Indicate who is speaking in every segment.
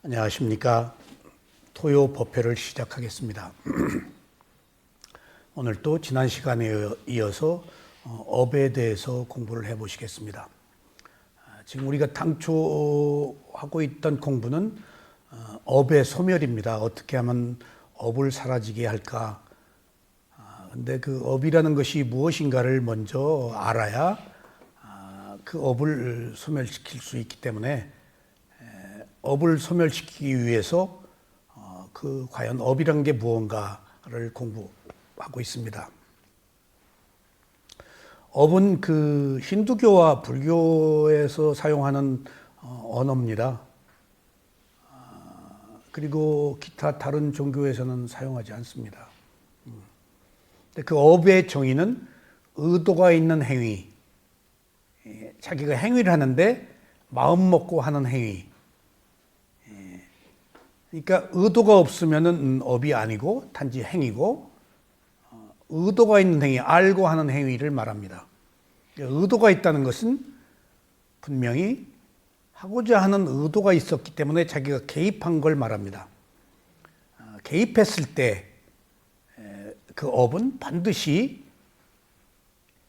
Speaker 1: 안녕하십니까. 토요 법회를 시작하겠습니다. 오늘 또 지난 시간에 이어서 업에 대해서 공부를 해보시겠습니다. 지금 우리가 당초 하고 있던 공부는 업의 소멸입니다. 어떻게 하면 업을 사라지게 할까? 근데 그 업이라는 것이 무엇인가를 먼저 알아야 그 업을 소멸시킬 수 있기 때문에 업을 소멸시키기 위해서 과연 업이란 게 무언가를 공부하고 있습니다. 업은 그 힌두교와 불교에서 사용하는 언어입니다. 그리고 기타 다른 종교에서는 사용하지 않습니다. 그 업의 정의는 의도가 있는 행위, 자기가 행위를 하는데 마음 먹고 하는 행위. 그러니까 의도가 없으면은 업이 아니고 단지 행위고, 의도가 있는 행위, 알고 하는 행위를 말합니다. 의도가 있다는 것은 분명히 하고자 하는 의도가 있었기 때문에 자기가 개입한 걸 말합니다. 개입했을 때 그 업은 반드시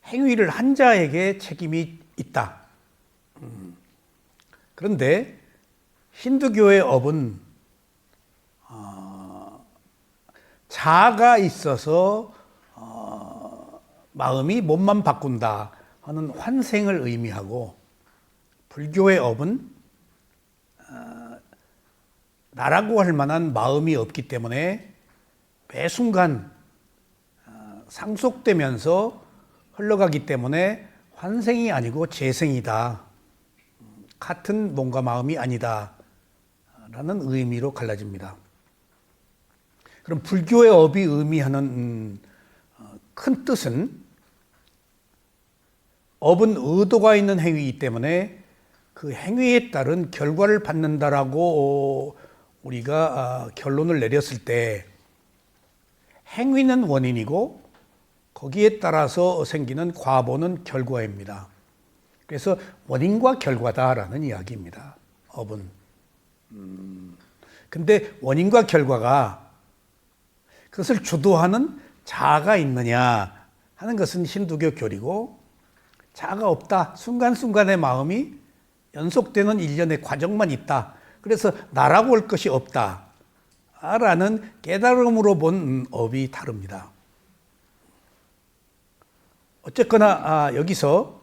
Speaker 1: 행위를 한 자에게 책임이 있다. 그런데 힌두교의 업은 자아가 있어서 마음이 몸만 바꾼다 하는 환생을 의미하고, 불교의 업은 나라고 할 만한 마음이 없기 때문에 매 순간 상속되면서 흘러가기 때문에 환생이 아니고 재생이다. 같은 몸과 마음이 아니다 라는 의미로 갈라집니다. 그럼 불교의 업이 의미하는 큰 뜻은, 업은 의도가 있는 행위이기 때문에 그 행위에 따른 결과를 받는다라고 우리가 결론을 내렸을 때, 행위는 원인이고 거기에 따라서 생기는 과보는 결과입니다. 그래서 원인과 결과다라는 이야기입니다. 업은. 근데 원인과 결과가 그것을 주도하는 자아가 있느냐 하는 것은 힌두교 교리고, 자아가 없다. 순간순간의 마음이 연속되는 일련의 과정만 있다. 그래서 나라고 할 것이 없다. 라는 깨달음으로 본 업이 다릅니다. 어쨌거나 여기서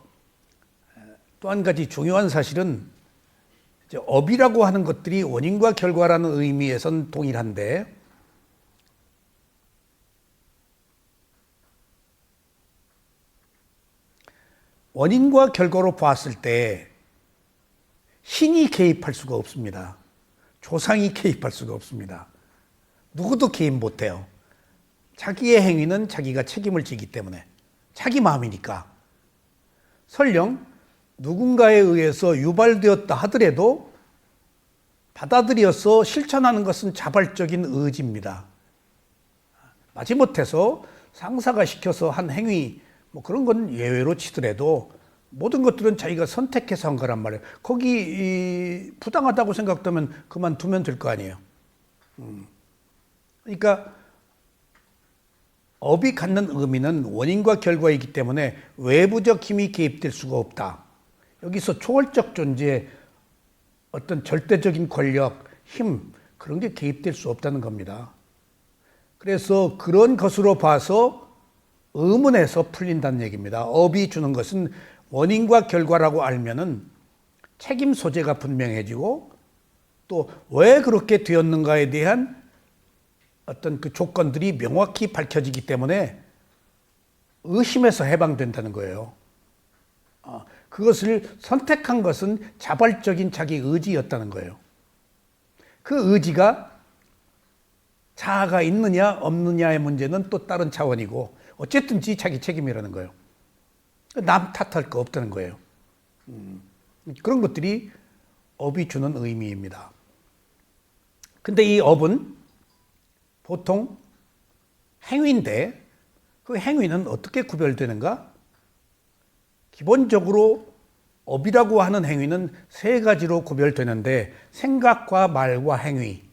Speaker 1: 또 한 가지 중요한 사실은, 업이라고 하는 것들이 원인과 결과라는 의미에선 동일한데, 원인과 결과로 봤을 때 신이 개입할 수가 없습니다. 조상이 개입할 수가 없습니다. 누구도 개입 못해요. 자기의 행위는 자기가 책임을 지기 때문에, 자기 마음이니까. 설령 누군가에 의해서 유발되었다 하더라도 받아들여서 실천하는 것은 자발적인 의지입니다. 마지못해서 상사가 시켜서 한 행위, 그런 건 예외로 치더라도 모든 것들은 자기가 선택해서 한 거란 말이에요. 거기 부당하다고 생각되면 그만두면 될 거 아니에요. 그러니까 업이 갖는 의미는 원인과 결과이기 때문에 외부적 힘이 개입될 수가 없다. 여기서 초월적 존재, 어떤 절대적인 권력, 힘, 그런 게 개입될 수 없다는 겁니다. 그래서 그런 것으로 봐서 의문에서 풀린다는 얘기입니다. 업이 주는 것은 원인과 결과라고 알면은 책임 소재가 분명해지고, 또 왜 그렇게 되었는가에 대한 어떤 그 조건들이 명확히 밝혀지기 때문에 의심에서 해방된다는 거예요. 그것을 선택한 것은 자발적인 자기 의지였다는 거예요. 그 의지가 자아가 있느냐 없느냐의 문제는 또 다른 차원이고, 어쨌든지 자기 책임이라는 거예요. 남 탓할 거 없다는 거예요. 그런 것들이 업이 주는 의미입니다. 근데 이 업은 보통 행위인데, 그 행위는 어떻게 구별되는가? 기본적으로 업이라고 하는 행위는 세 가지로 구별되는데 생각과 말과 행위.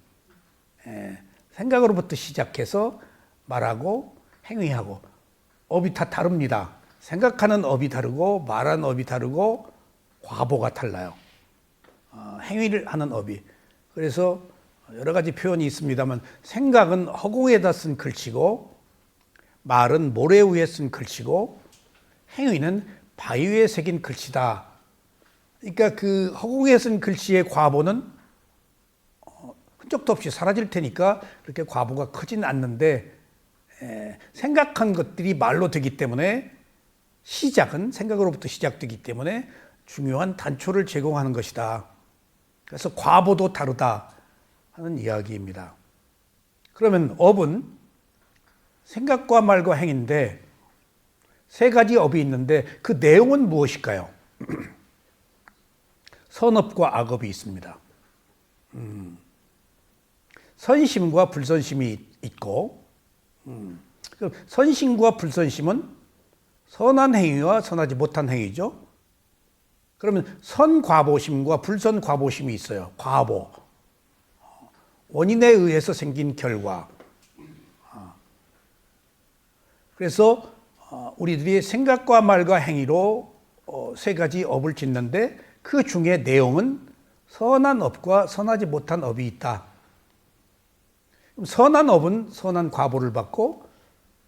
Speaker 1: 생각으로부터 시작해서 말하고 행위하고 업이 다 다릅니다. 생각하는 업이 다르고 말하는 업이 다르고 과보가 달라요. 행위를 하는 업이. 그래서 여러 가지 표현이 있습니다만 생각은 허공에다 쓴 글씨고 말은 모래 위에 쓴 글씨고 행위는 바위 위에 새긴 글씨다. 그러니까 그 허공에 쓴 글씨의 과보는 흔적도 없이 사라질 테니까 그렇게 과보가 크진 않는데 생각한 것들이 말로 되기 때문에 시작은 생각으로부터 시작되기 때문에 중요한 단초를 제공하는 것이다. 그래서 과보도 다르다 하는 이야기입니다. 그러면 업은 생각과 말과 행인데 세 가지 업이 있는데 그 내용은 무엇일까요? 선업과 악업이 있습니다. 선심과 불선심이 있고 선심과 불선심은 선한 행위와 선하지 못한 행위죠. 그러면 선과보심과 불선과보심이 있어요. 과보. 원인에 의해서 생긴 결과. 그래서 우리들이 생각과 말과 행위로 세 가지 업을 짓는데 그 중에 내용은 선한 업과 선하지 못한 업이 있다. 선한 업은 선한 과보를 받고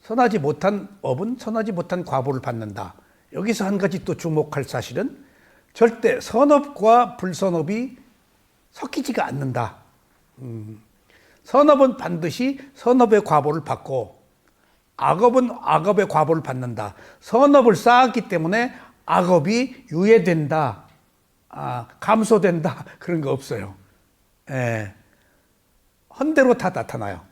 Speaker 1: 선하지 못한 업은 선하지 못한 과보를 받는다. 여기서 한 가지 또 주목할 사실은 절대 선업과 불선업이 섞이지가 않는다. 선업은 반드시 선업의 과보를 받고 악업은 악업의 과보를 받는다. 선업을 쌓았기 때문에 악업이 유예된다. 감소된다. 그런 거 없어요. 헌대로 다 나타나요.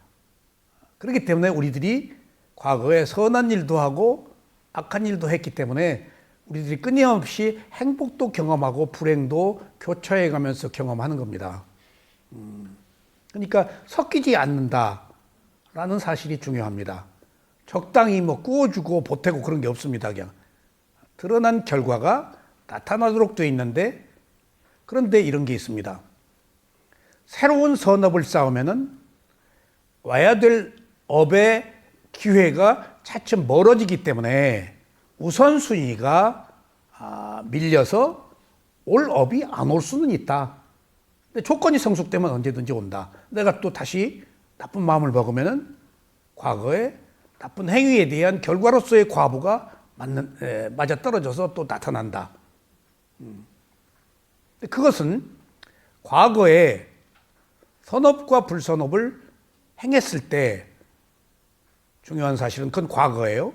Speaker 1: 그렇기 때문에 우리들이 과거에 선한 일도 하고 악한 일도 했기 때문에 우리들이 끊임없이 행복도 경험하고 불행도 교차해 가면서 경험하는 겁니다. 그러니까 섞이지 않는다라는 사실이 중요합니다. 적당히 구워주고 보태고 그런 게 없습니다. 그냥 드러난 결과가 나타나도록 되어 있는데 그런데 이런 게 있습니다. 새로운 선업을 쌓으면은 와야 될 업의 기회가 차츰 멀어지기 때문에 우선순위가 밀려서 올 업이 안 올 수는 있다. 근데 조건이 성숙되면 언제든지 온다. 내가 또 다시 나쁜 마음을 먹으면은 과거에 나쁜 행위에 대한 결과로서의 과보가 맞아떨어져서 또 나타난다. 그것은 과거에 선업과 불선업을 행했을 때 중요한 사실은 그건 과거예요.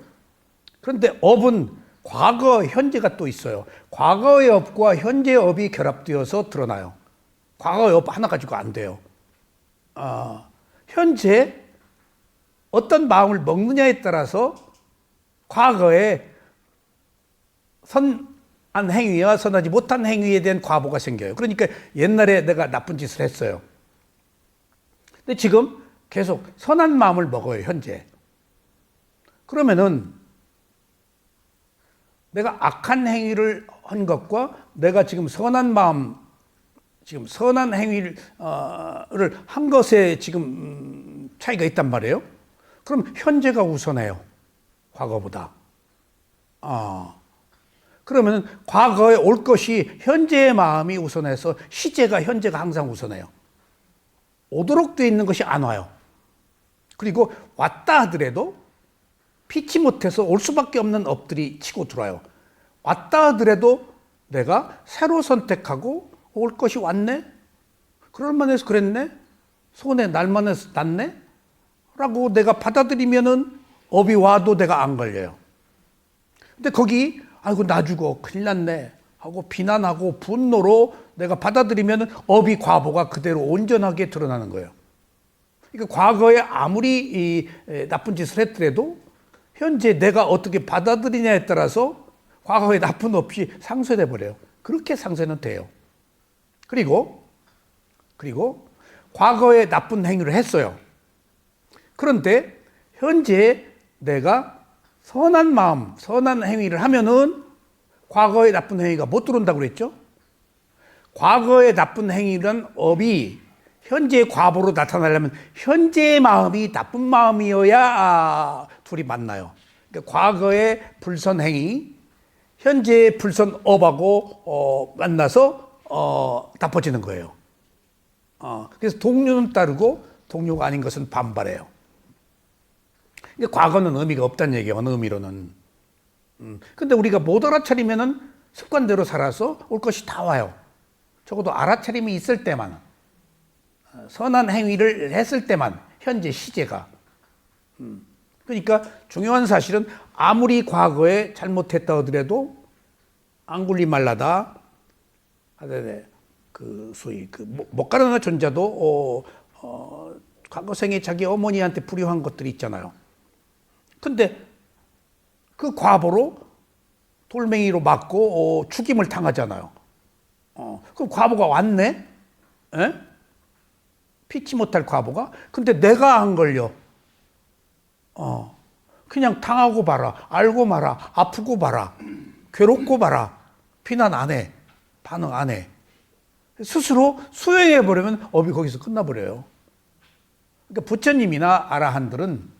Speaker 1: 그런데 업은 과거, 현재가 또 있어요. 과거의 업과 현재의 업이 결합되어서 드러나요. 과거의 업 하나 가지고 안 돼요. 현재 어떤 마음을 먹느냐에 따라서 과거에 선한 행위와 선하지 못한 행위에 대한 과보가 생겨요. 그러니까 옛날에 내가 나쁜 짓을 했어요. 근데 지금 계속 선한 마음을 먹어요, 현재. 그러면은 내가 악한 행위를 한 것과 내가 지금 선한 마음, 지금 선한 행위를 한 것에 지금 차이가 있단 말이에요. 그럼 현재가 우선해요, 과거보다. 그러면 과거에 올 것이 현재의 마음이 우선해서 시제가 현재가 항상 우선해요. 오도록 되어 있는 것이 안 와요. 그리고 왔다 하더라도 피치 못해서 올 수밖에 없는 업들이 치고 들어와요. 왔다 하더라도 내가 새로 선택하고 올 것이 왔네? 그럴만해서 그랬네? 손에 날만해서 났네? 라고 내가 받아들이면은 업이 와도 내가 안 걸려요. 근데 거기 아이고 나 죽어 큰일 났네 하고 비난하고 분노로 내가 받아들이면은 업이 과보가 그대로 온전하게 드러나는 거예요. 그러니까 과거에 아무리 나쁜 짓을 했더라도 현재 내가 어떻게 받아들이냐에 따라서 과거의 나쁜 업이 상쇄돼 버려요. 그렇게 상쇄는 돼요. 그리고 과거에 나쁜 행위를 했어요. 그런데 현재 내가 선한 마음, 선한 행위를 하면은 과거의 나쁜 행위가 못 들어온다고 그랬죠? 과거의 나쁜 행위는 업이 현재의 과보로 나타나려면 현재의 마음이 나쁜 마음이어야 둘이 만나요. 그러니까 과거의 불선 행위, 현재의 불선 업하고 만나서 나빠지는 거예요. 그래서 동료는 따르고 동료가 아닌 것은 반발해요. 그러니까 과거는 의미가 없다는 얘기예요. 어느 의미로는. 근데 우리가 못 알아차리면은 습관대로 살아서 올 것이 다 와요. 적어도 알아차림이 있을 때만, 선한 행위를 했을 때만, 현재 시제가. 그러니까 중요한 사실은 아무리 과거에 잘못했다 하더라도 앙굴리말라다, 그 소위 그 못 가르는 존자도 과거 생에 자기 어머니한테 불효한 것들이 있잖아요. 근데 그 과보로 돌멩이로 맞고 죽임을 당하잖아요. 그럼 과보가 왔네? 에? 피치 못할 과보가? 근데 내가 안 걸려. 그냥 당하고 봐라. 알고 마라. 아프고 봐라. 괴롭고 봐라. 비난 안 해. 반응 안 해. 스스로 수행해버리면 업이 거기서 끝나버려요. 그러니까 부처님이나 아라한들은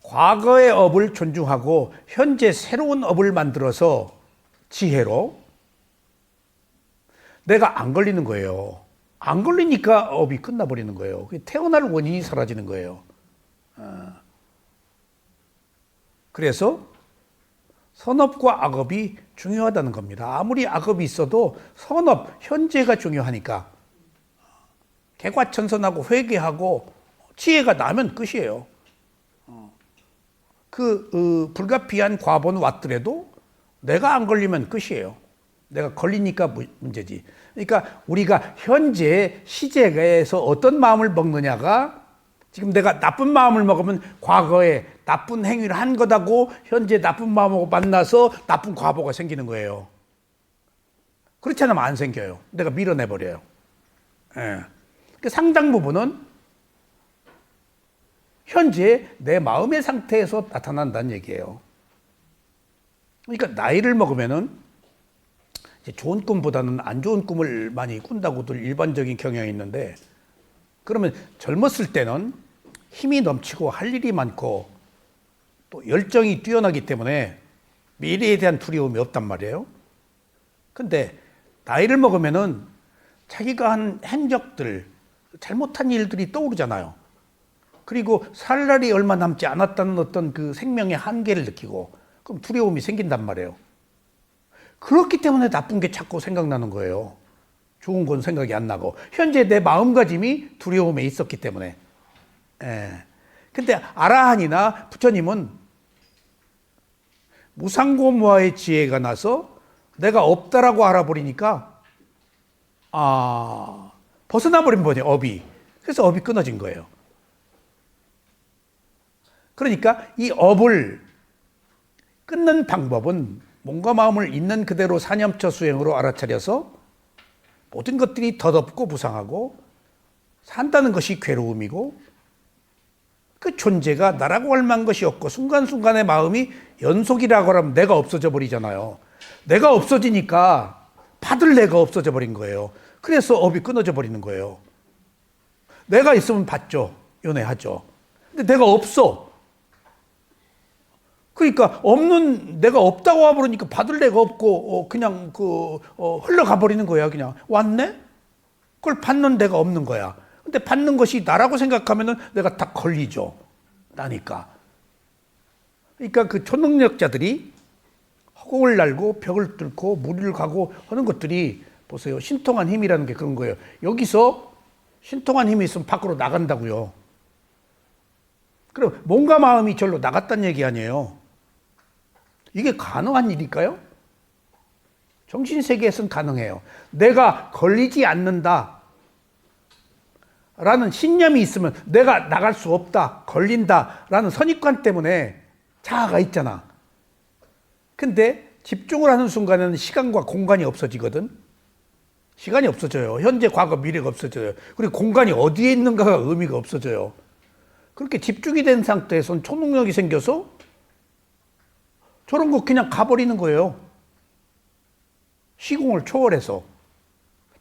Speaker 1: 과거의 업을 존중하고 현재 새로운 업을 만들어서 지혜로 내가 안 걸리는 거예요. 안 걸리니까 업이 끝나버리는 거예요. 태어날 원인이 사라지는 거예요. 그래서 선업과 악업이 중요하다는 겁니다. 아무리 악업이 있어도 선업, 현재가 중요하니까 개과천선하고 회개하고 지혜가 나면 끝이에요. 불가피한 과보는 왔더라도 내가 안 걸리면 끝이에요. 내가 걸리니까 문제지. 그러니까 우리가 현재 시제에서 어떤 마음을 먹느냐가, 지금 내가 나쁜 마음을 먹으면 과거에 나쁜 행위를 한 거다고 현재 나쁜 마음하고 만나서 나쁜 과보가 생기는 거예요. 그렇지 않으면 안 생겨요. 내가 밀어내버려요. 예. 상당 부분은 현재 내 마음의 상태에서 나타난다는 얘기예요. 그러니까 나이를 먹으면은 좋은 꿈보다는 안 좋은 꿈을 많이 꾼다고들 일반적인 경향이 있는데, 그러면 젊었을 때는 힘이 넘치고 할 일이 많고 또 열정이 뛰어나기 때문에 미래에 대한 두려움이 없단 말이에요. 근데 나이를 먹으면은 자기가 한 행적들, 잘못한 일들이 떠오르잖아요. 그리고 살 날이 얼마 남지 않았다는 어떤 그 생명의 한계를 느끼고, 그럼 두려움이 생긴단 말이에요. 그렇기 때문에 나쁜 게 자꾸 생각나는 거예요. 좋은 건 생각이 안 나고. 현재 내 마음가짐이 두려움에 있었기 때문에. 근데 아라한이나 부처님은 무상고무화의 지혜가 나서 내가 없다라고 알아버리니까 벗어나버린 거죠, 업이. 그래서 업이 끊어진 거예요. 그러니까 이 업을 끊는 방법은 몸과 마음을 있는 그대로 사념처 수행으로 알아차려서 모든 것들이 덧없고 무상하고 산다는 것이 괴로움이고, 그 존재가 나라고 할 만한 것이 없고 순간순간의 마음이 연속이라고 하면 내가 없어져 버리잖아요. 내가 없어지니까 받을 내가 없어져 버린 거예요. 그래서 업이 끊어져 버리는 거예요. 내가 있으면 받죠. 연애하죠. 근데 내가 없어. 그러니까 없는 내가 없다고 와버리니까 받을 내가 없고 그냥 흘러가 버리는 거야. 그냥 왔네? 그걸 받는 데가 없는 거야. 근데 받는 것이 나라고 생각하면은 내가 다 걸리죠. 나니까. 그러니까 그 초능력자들이 허공을 날고 벽을 뚫고 무리를 가고 하는 것들이 보세요. 신통한 힘이라는 게 그런 거예요. 여기서 신통한 힘이 있으면 밖으로 나간다고요. 그럼 몸과 마음이 절로 나갔다는 얘기 아니에요. 이게 가능한 일일까요? 정신세계에서는 가능해요. 내가 걸리지 않는다 라는 신념이 있으면 내가 나갈 수 없다, 걸린다 라는 선입관 때문에 자아가 있잖아. 근데 집중을 하는 순간에는 시간과 공간이 없어지거든. 시간이 없어져요. 현재, 과거, 미래가 없어져요. 그리고 공간이 어디에 있는가가 의미가 없어져요. 그렇게 집중이 된 상태에서는 초능력이 생겨서 저런 거 그냥 가버리는 거예요. 시공을 초월해서.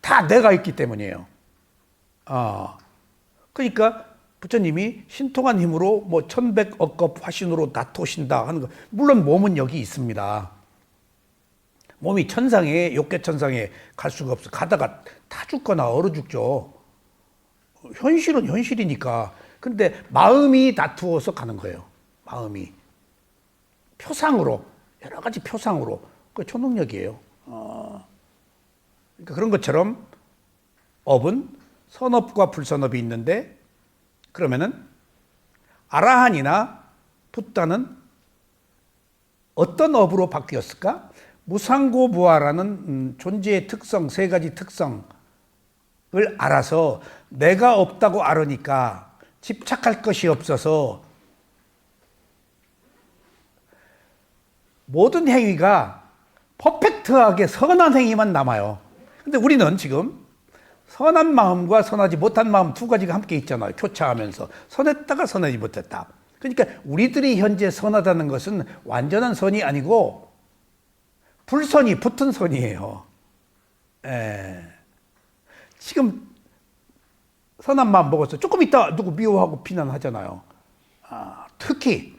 Speaker 1: 다 내가 있기 때문이에요. 그러니까 부처님이 신통한 힘으로 뭐 천백억겁 화신으로 나토신다 하는 거. 물론 몸은 여기 있습니다. 몸이 천상에, 욕계천상에 갈 수가 없어. 가다가 타 죽거나 얼어 죽죠. 현실은 현실이니까. 근데 마음이 다투어서 가는 거예요. 마음이. 표상으로. 여러 가지 표상으로. 그게 초능력이에요. 그러니까 그런 것처럼 업은 선업과 불선업이 있는데 그러면은 아라한이나 붓다는 어떤 업으로 바뀌었을까? 무상고무아라는 존재의 특성, 세 가지 특성을 알아서 내가 없다고 알으니까 집착할 것이 없어서 모든 행위가 퍼펙트하게 선한 행위만 남아요. 근데 우리는 지금 선한 마음과 선하지 못한 마음 두 가지가 함께 있잖아요. 교차하면서 선했다가 선하지 못했다. 그러니까 우리들이 현재 선하다는 것은 완전한 선이 아니고 불선이 붙은 선이에요. 지금 선한 마음 먹었어요. 조금 있다 누구 미워하고 비난하잖아요. 특히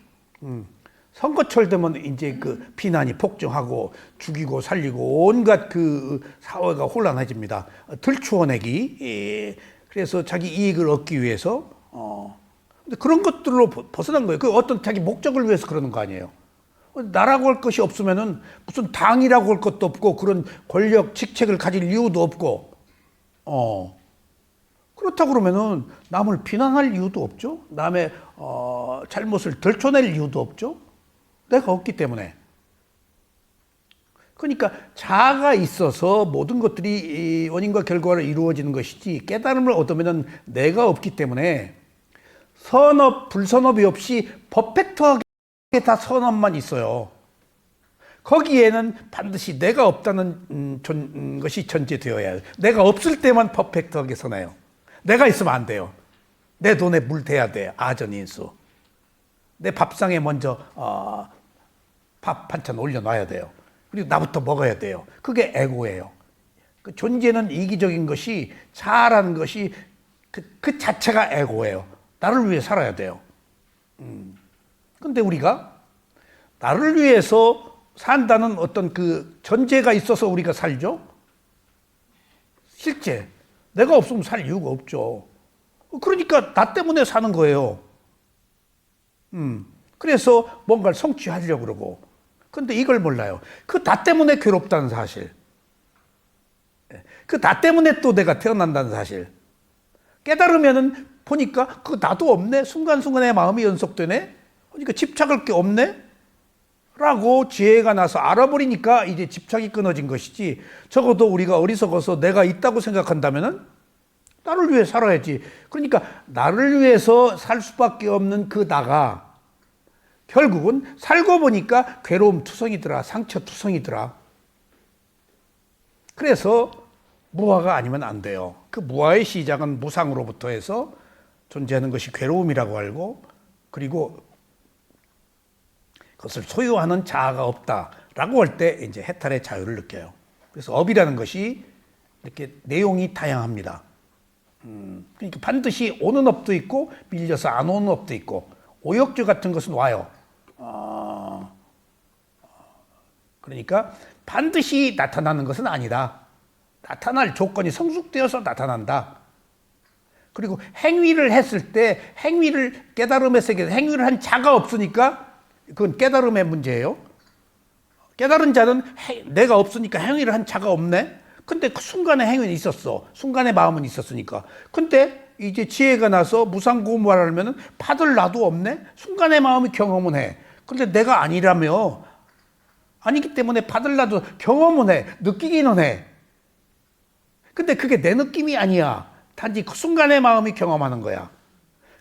Speaker 1: 선거철 되면 이제 그 비난이 폭증하고 죽이고 살리고 온갖 그 사회가 혼란해집니다. 들추어내기. 그래서 자기 이익을 얻기 위해서. 근데 그런 것들로 벗어난 거예요. 그 어떤 자기 목적을 위해서 그러는 거 아니에요. 나라고 할 것이 없으면은 무슨 당이라고 할 것도 없고 그런 권력, 직책을 가질 이유도 없고. 그렇다고 그러면은 남을 비난할 이유도 없죠. 남의 잘못을 들춰낼 이유도 없죠. 내가 없기 때문에. 그러니까 자아가 있어서 모든 것들이 원인과 결과로 이루어지는 것이지 깨달음을 얻으면 내가 없기 때문에 선업, 불선업이 없이 퍼펙트하게 다 선업만 있어요. 거기에는 반드시 내가 없다는 것이 전제되어야 해요. 내가 없을 때만 퍼펙트하게 선해요. 내가 있으면 안 돼요. 내 돈에 물 대야 돼. 아전인수. 내 밥상에 먼저 밥 반찬 올려놔야 돼요. 그리고 나부터 먹어야 돼요. 그게 에고예요. 그 존재는 이기적인 것이 자아라는 것이 그 자체가 에고예요. 나를 위해 살아야 돼요. 근데 우리가 나를 위해서 산다는 어떤 그 전제가 있어서 우리가 살죠. 실제 내가 없으면 살 이유가 없죠. 그러니까 나 때문에 사는 거예요. 그래서 뭔가를 성취하려고 그러고. 근데 이걸 몰라요. 그 나 때문에 괴롭다는 사실. 그 나 때문에 또 내가 태어난다는 사실. 깨달으면은 보니까 그 나도 없네. 순간순간에 마음이 연속되네. 그러니까 집착할 게 없네. 라고 지혜가 나서 알아버리니까 이제 집착이 끊어진 것이지. 적어도 우리가 어리석어서 내가 있다고 생각한다면은 나를 위해 살아야지. 그러니까 나를 위해서 살 수밖에 없는 그 나가 결국은 살고 보니까 괴로움 투성이더라. 상처 투성이더라. 그래서 무아가 아니면 안 돼요. 그 무아의 시작은 무상으로부터 해서 존재하는 것이 괴로움이라고 알고 그리고 그것을 소유하는 자아가 없다라고 할 때 이제 해탈의 자유를 느껴요. 그래서 업이라는 것이 이렇게 내용이 다양합니다. 그러니까 반드시 오는 업도 있고 밀려서 안 오는 업도 있고 오역주 같은 것은 와요. 그러니까 반드시 나타나는 것은 아니다. 나타날 조건이 성숙되어서 나타난다. 그리고 행위를 했을 때 행위를 깨달음의 세계에서 행위를 한 자가 없으니까 그건 깨달음의 문제예요. 깨달은 자는 내가 없으니까 행위를 한 자가 없네. 근데 그 순간에 행위는 있었어. 순간에 마음은 있었으니까. 근데 이제 지혜가 나서 무상고무하라 하면은 받을 나도 없네. 순간에 마음이 경험은 해. 근데 내가 아니라며. 아니기 때문에 받을 나도 경험은 해. 느끼기는 해. 근데 그게 내 느낌이 아니야. 단지 그 순간에 마음이 경험하는 거야.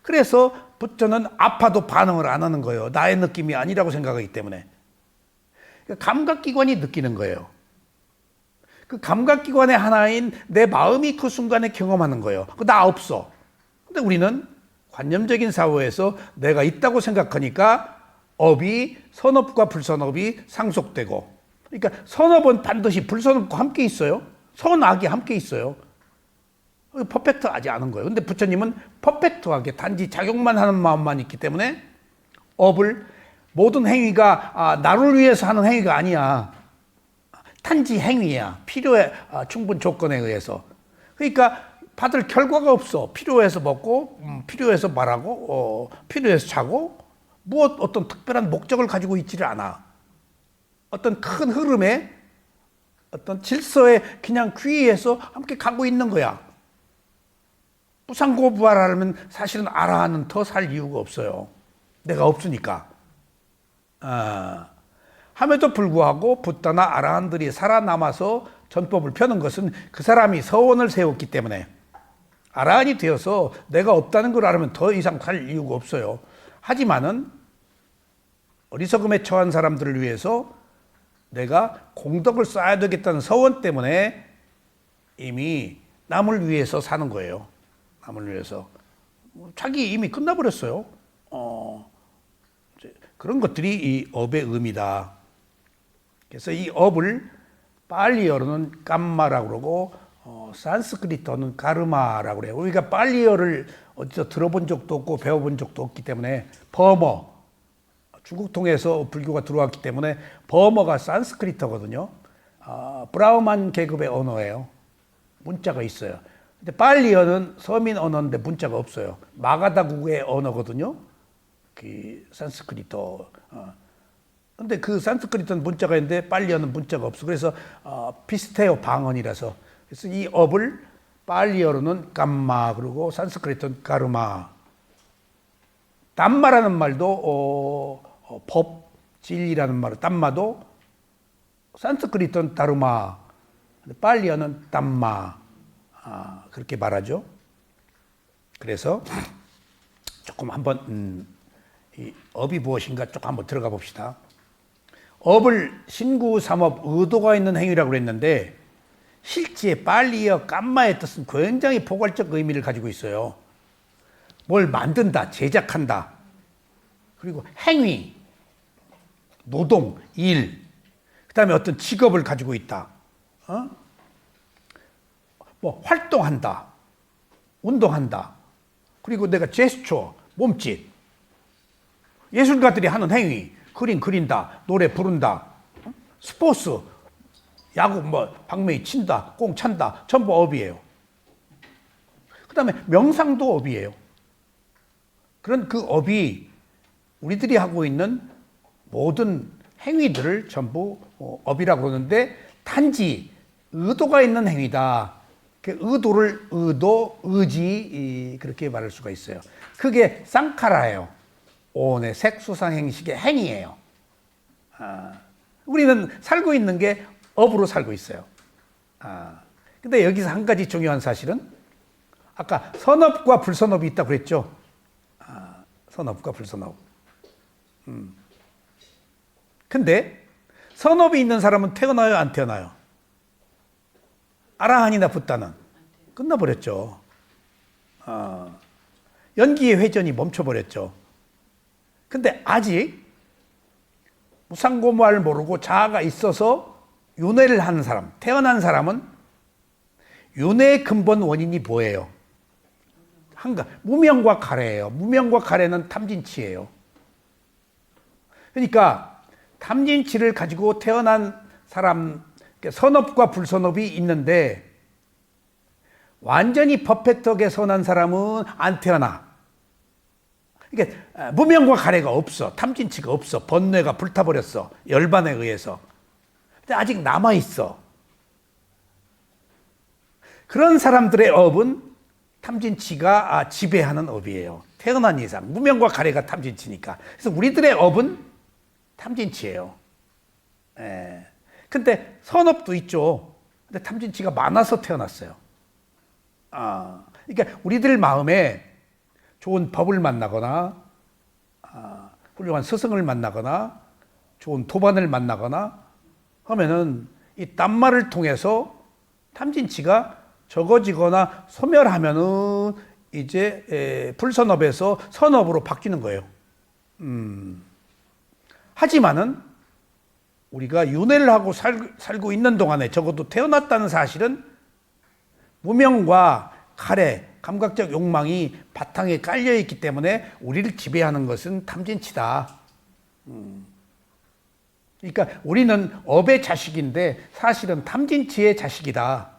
Speaker 1: 그래서 부처는 아파도 반응을 안 하는 거예요. 나의 느낌이 아니라고 생각하기 때문에. 그러니까 감각기관이 느끼는 거예요. 그 감각기관의 하나인 내 마음이 그 순간에 경험하는 거예요. 나 없어. 근데 우리는 관념적인 사회에서 내가 있다고 생각하니까 업이 선업과 불선업이 상속되고, 그러니까 선업은 반드시 불선업과 함께 있어요. 선악이 함께 있어요. 퍼펙트하지 않은 거예요. 근데 부처님은 퍼펙트하게 단지 작용만 하는 마음만 있기 때문에 업을, 모든 행위가 나를 위해서 하는 행위가 아니야. 단지 행위야. 필요해, 충분 조건에 의해서. 그러니까 받을 결과가 없어. 필요해서 먹고, 필요해서 말하고, 필요해서 자고, 어떤 특별한 목적을 가지고 있지를 않아. 어떤 큰 흐름에, 어떤 질서에 그냥 귀의해서 함께 가고 있는 거야. 무상고부하라면 사실은 아라한은 더 살 이유가 없어요. 내가 없으니까. 함에도 불구하고 붓다나 아라한들이 살아남아서 전법을 펴는 것은 그 사람이 서원을 세웠기 때문에, 아라한이 되어서 내가 없다는 걸 알면 더 이상 살 이유가 없어요. 하지만은 어리석음에 처한 사람들을 위해서 내가 공덕을 쌓아야 되겠다는 서원 때문에 이미 남을 위해서 사는 거예요. 남을 위해서. 자기 이미 끝나버렸어요. 그런 것들이 이 업의 의미다. 그래서 이 업을 팔리어로는 깜마라고 그러고, 산스크리트어는 가르마라고 그래요. 우리가 팔리어를 어디서 들어본 적도 없고 배워본 적도 없기 때문에, 버머, 중국 통해서 불교가 들어왔기 때문에 버머가 산스크리트어거든요. 브라흐만 계급의 언어예요. 문자가 있어요. 근데 팔리어는 서민 언어인데 문자가 없어요. 마가다국의 언어거든요. 그 산스크리트어. 근데 그 산스크리트는 문자가 있는데 팔리어는 문자가 없어. 그래서 비슷해요. 방언이라서. 그래서 이 업을 팔리어로는 깜마, 그리고 산스크리트는 가르마. 담마라는 말도 법, 진리라는 말로 담마도 산스크리트는 다르마, 팔리어는 담마, 그렇게 말하죠. 그래서 조금 한번 이 업이 무엇인가 조금 한번 들어가 봅시다. 업을 신구 삼업 의도가 있는 행위라고 그랬는데, 실제 팔리어 깜마의 뜻은 굉장히 포괄적 의미를 가지고 있어요. 뭘 만든다, 제작한다. 그리고 행위, 노동, 일, 그 다음에 어떤 직업을 가지고 있다. 뭐 활동한다, 운동한다. 그리고 내가 제스처, 몸짓, 예술가들이 하는 행위, 그림 그린다, 노래 부른다, 스포츠, 야구, 방망이 친다, 공 찬다, 전부 업이에요. 그 다음에 명상도 업이에요. 그런 그 업이 우리들이 하고 있는 모든 행위들을 전부 업이라고 그러는데, 단지 의도가 있는 행위다. 그 의도를 의지, 그렇게 말할 수가 있어요. 그게 쌍카라예요. 오온의 색수상행식의 행위예요. 우리는 살고 있는 게 업으로 살고 있어요. 근데 여기서 한 가지 중요한 사실은, 아까 선업과 불선업이 있다고 그랬죠. 선업과 불선업. 근데 선업이 있는 사람은 태어나요, 안 태어나요? 아라한이나 붓다는 끝나버렸죠. 연기의 회전이 멈춰버렸죠. 근데 아직 무상고무를 모르고 자아가 있어서 윤회를 하는 사람, 태어난 사람은 윤회의 근본 원인이 뭐예요? 무명과 가래예요. 무명과 가래는 탐진치예요. 그러니까 탐진치를 가지고 태어난 사람, 선업과 불선업이 있는데, 완전히 퍼펙트하게 선한 사람은 안 태어나. 그러니까 무명과 가래가 없어. 탐진치가 없어. 번뇌가 불타버렸어. 열반에 의해서. 근데 아직 남아있어. 그런 사람들의 업은 탐진치가 지배하는 업이에요. 태어난 이상. 무명과 가래가 탐진치니까. 그래서 우리들의 업은 탐진치예요. 근데 선업도 있죠. 근데 탐진치가 많아서 태어났어요. 그러니까 우리들 마음에 좋은 법을 만나거나, 훌륭한 스승을 만나거나, 좋은 도반을 만나거나 하면은 이 땀말을 통해서 탐진치가 적어지거나 소멸하면은 이제 불선업에서 선업으로 바뀌는 거예요. 하지만은 우리가 윤회를 하고 살고 있는 동안에 적어도 태어났다는 사실은 무명과 칼에 감각적 욕망이 바탕에 깔려 있기 때문에 우리를 지배하는 것은 탐진치다. 그러니까 우리는 업의 자식인데 사실은 탐진치의 자식이다.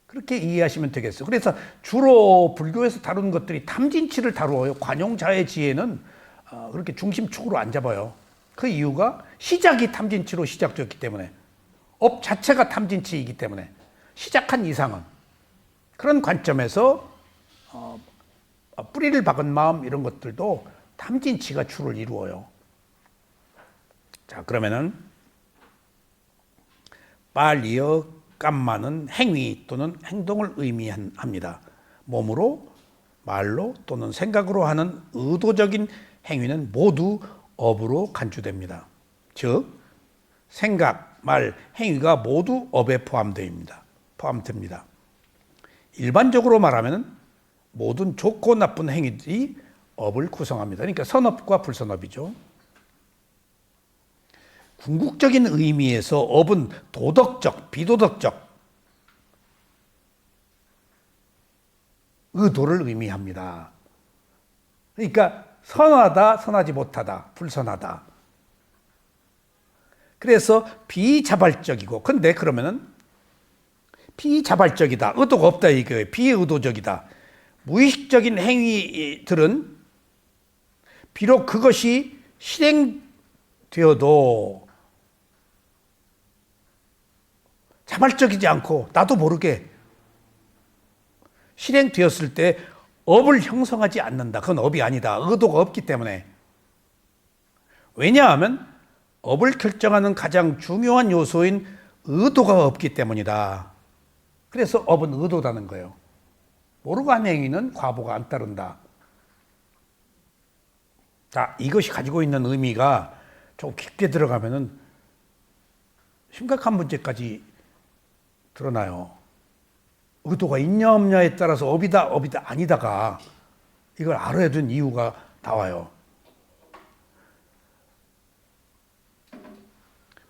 Speaker 1: 그렇게 이해하시면 되겠어요. 그래서 주로 불교에서 다루는 것들이 탐진치를 다루어요. 관용자의 지혜는 그렇게 중심축으로 안 잡아요. 그 이유가 시작이 탐진치로 시작되었기 때문에, 업 자체가 탐진치이기 때문에 시작한 이상은 그런 관점에서 뿌리를 박은 마음 이런 것들도 탐진치가 주를 이루어요. 자, 그러면은 빨리어 깜마는 행위 또는 행동을 의미합니다. 몸으로, 말로 또는 생각으로 하는 의도적인 행위는 모두 업으로 간주됩니다. 즉 생각, 말, 행위가 모두 업에 포함됩니다. 일반적으로 말하면 모든 좋고 나쁜 행위들이 업을 구성합니다. 그러니까 선업과 불선업이죠. 궁극적인 의미에서 업은 도덕적, 비도덕적 의도를 의미합니다. 그러니까 선하다, 선하지 못하다, 불선하다. 그래서 비자발적이고, 근데 그러면은 비자발적이다, 의도가 없다 이거예요. 비의도적이다. 무의식적인 행위들은 비록 그것이 실행되어도 자발적이지 않고 나도 모르게 실행되었을 때 업을 형성하지 않는다. 그건 업이 아니다. 의도가 없기 때문에. 왜냐하면 업을 결정하는 가장 중요한 요소인 의도가 없기 때문이다. 그래서 업은 의도다는 거예요. 모르고 한 행위는 과보가 안 따른다. 자, 이것이 가지고 있는 의미가 좀 깊게 들어가면은 심각한 문제까지 드러나요. 의도가 있냐 없냐에 따라서 업이다 아니다가 이걸 알아야 되는 이유가 나와요.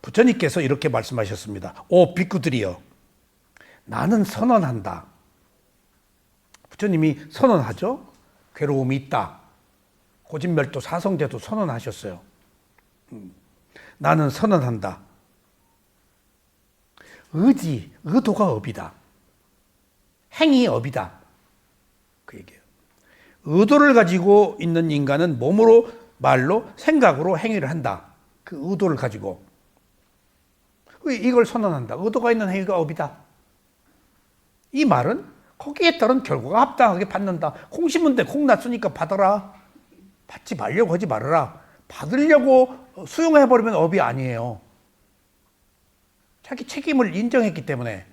Speaker 1: 부처님께서 이렇게 말씀하셨습니다. 오 비쿠들이여, 나는 선언한다. 부처님이 선언하죠. 괴로움이 있다. 고진멸도 사성제도 선언하셨어요. 나는 선언한다. 의도가 업이다. 행이 업이다. 그 얘기예요. 의도를 가지고 있는 인간은 몸으로, 말로, 생각으로 행위를 한다. 그 의도를 가지고. 이걸 선언한다. 의도가 있는 행위가 업이다. 이 말은 거기에 따른 결과가 합당하게 받는다. 콩 심은데 콩 났으니까 받아라. 받지 말려고 하지 말아라. 받으려고 수용해버리면 업이 아니에요. 자기 책임을 인정했기 때문에.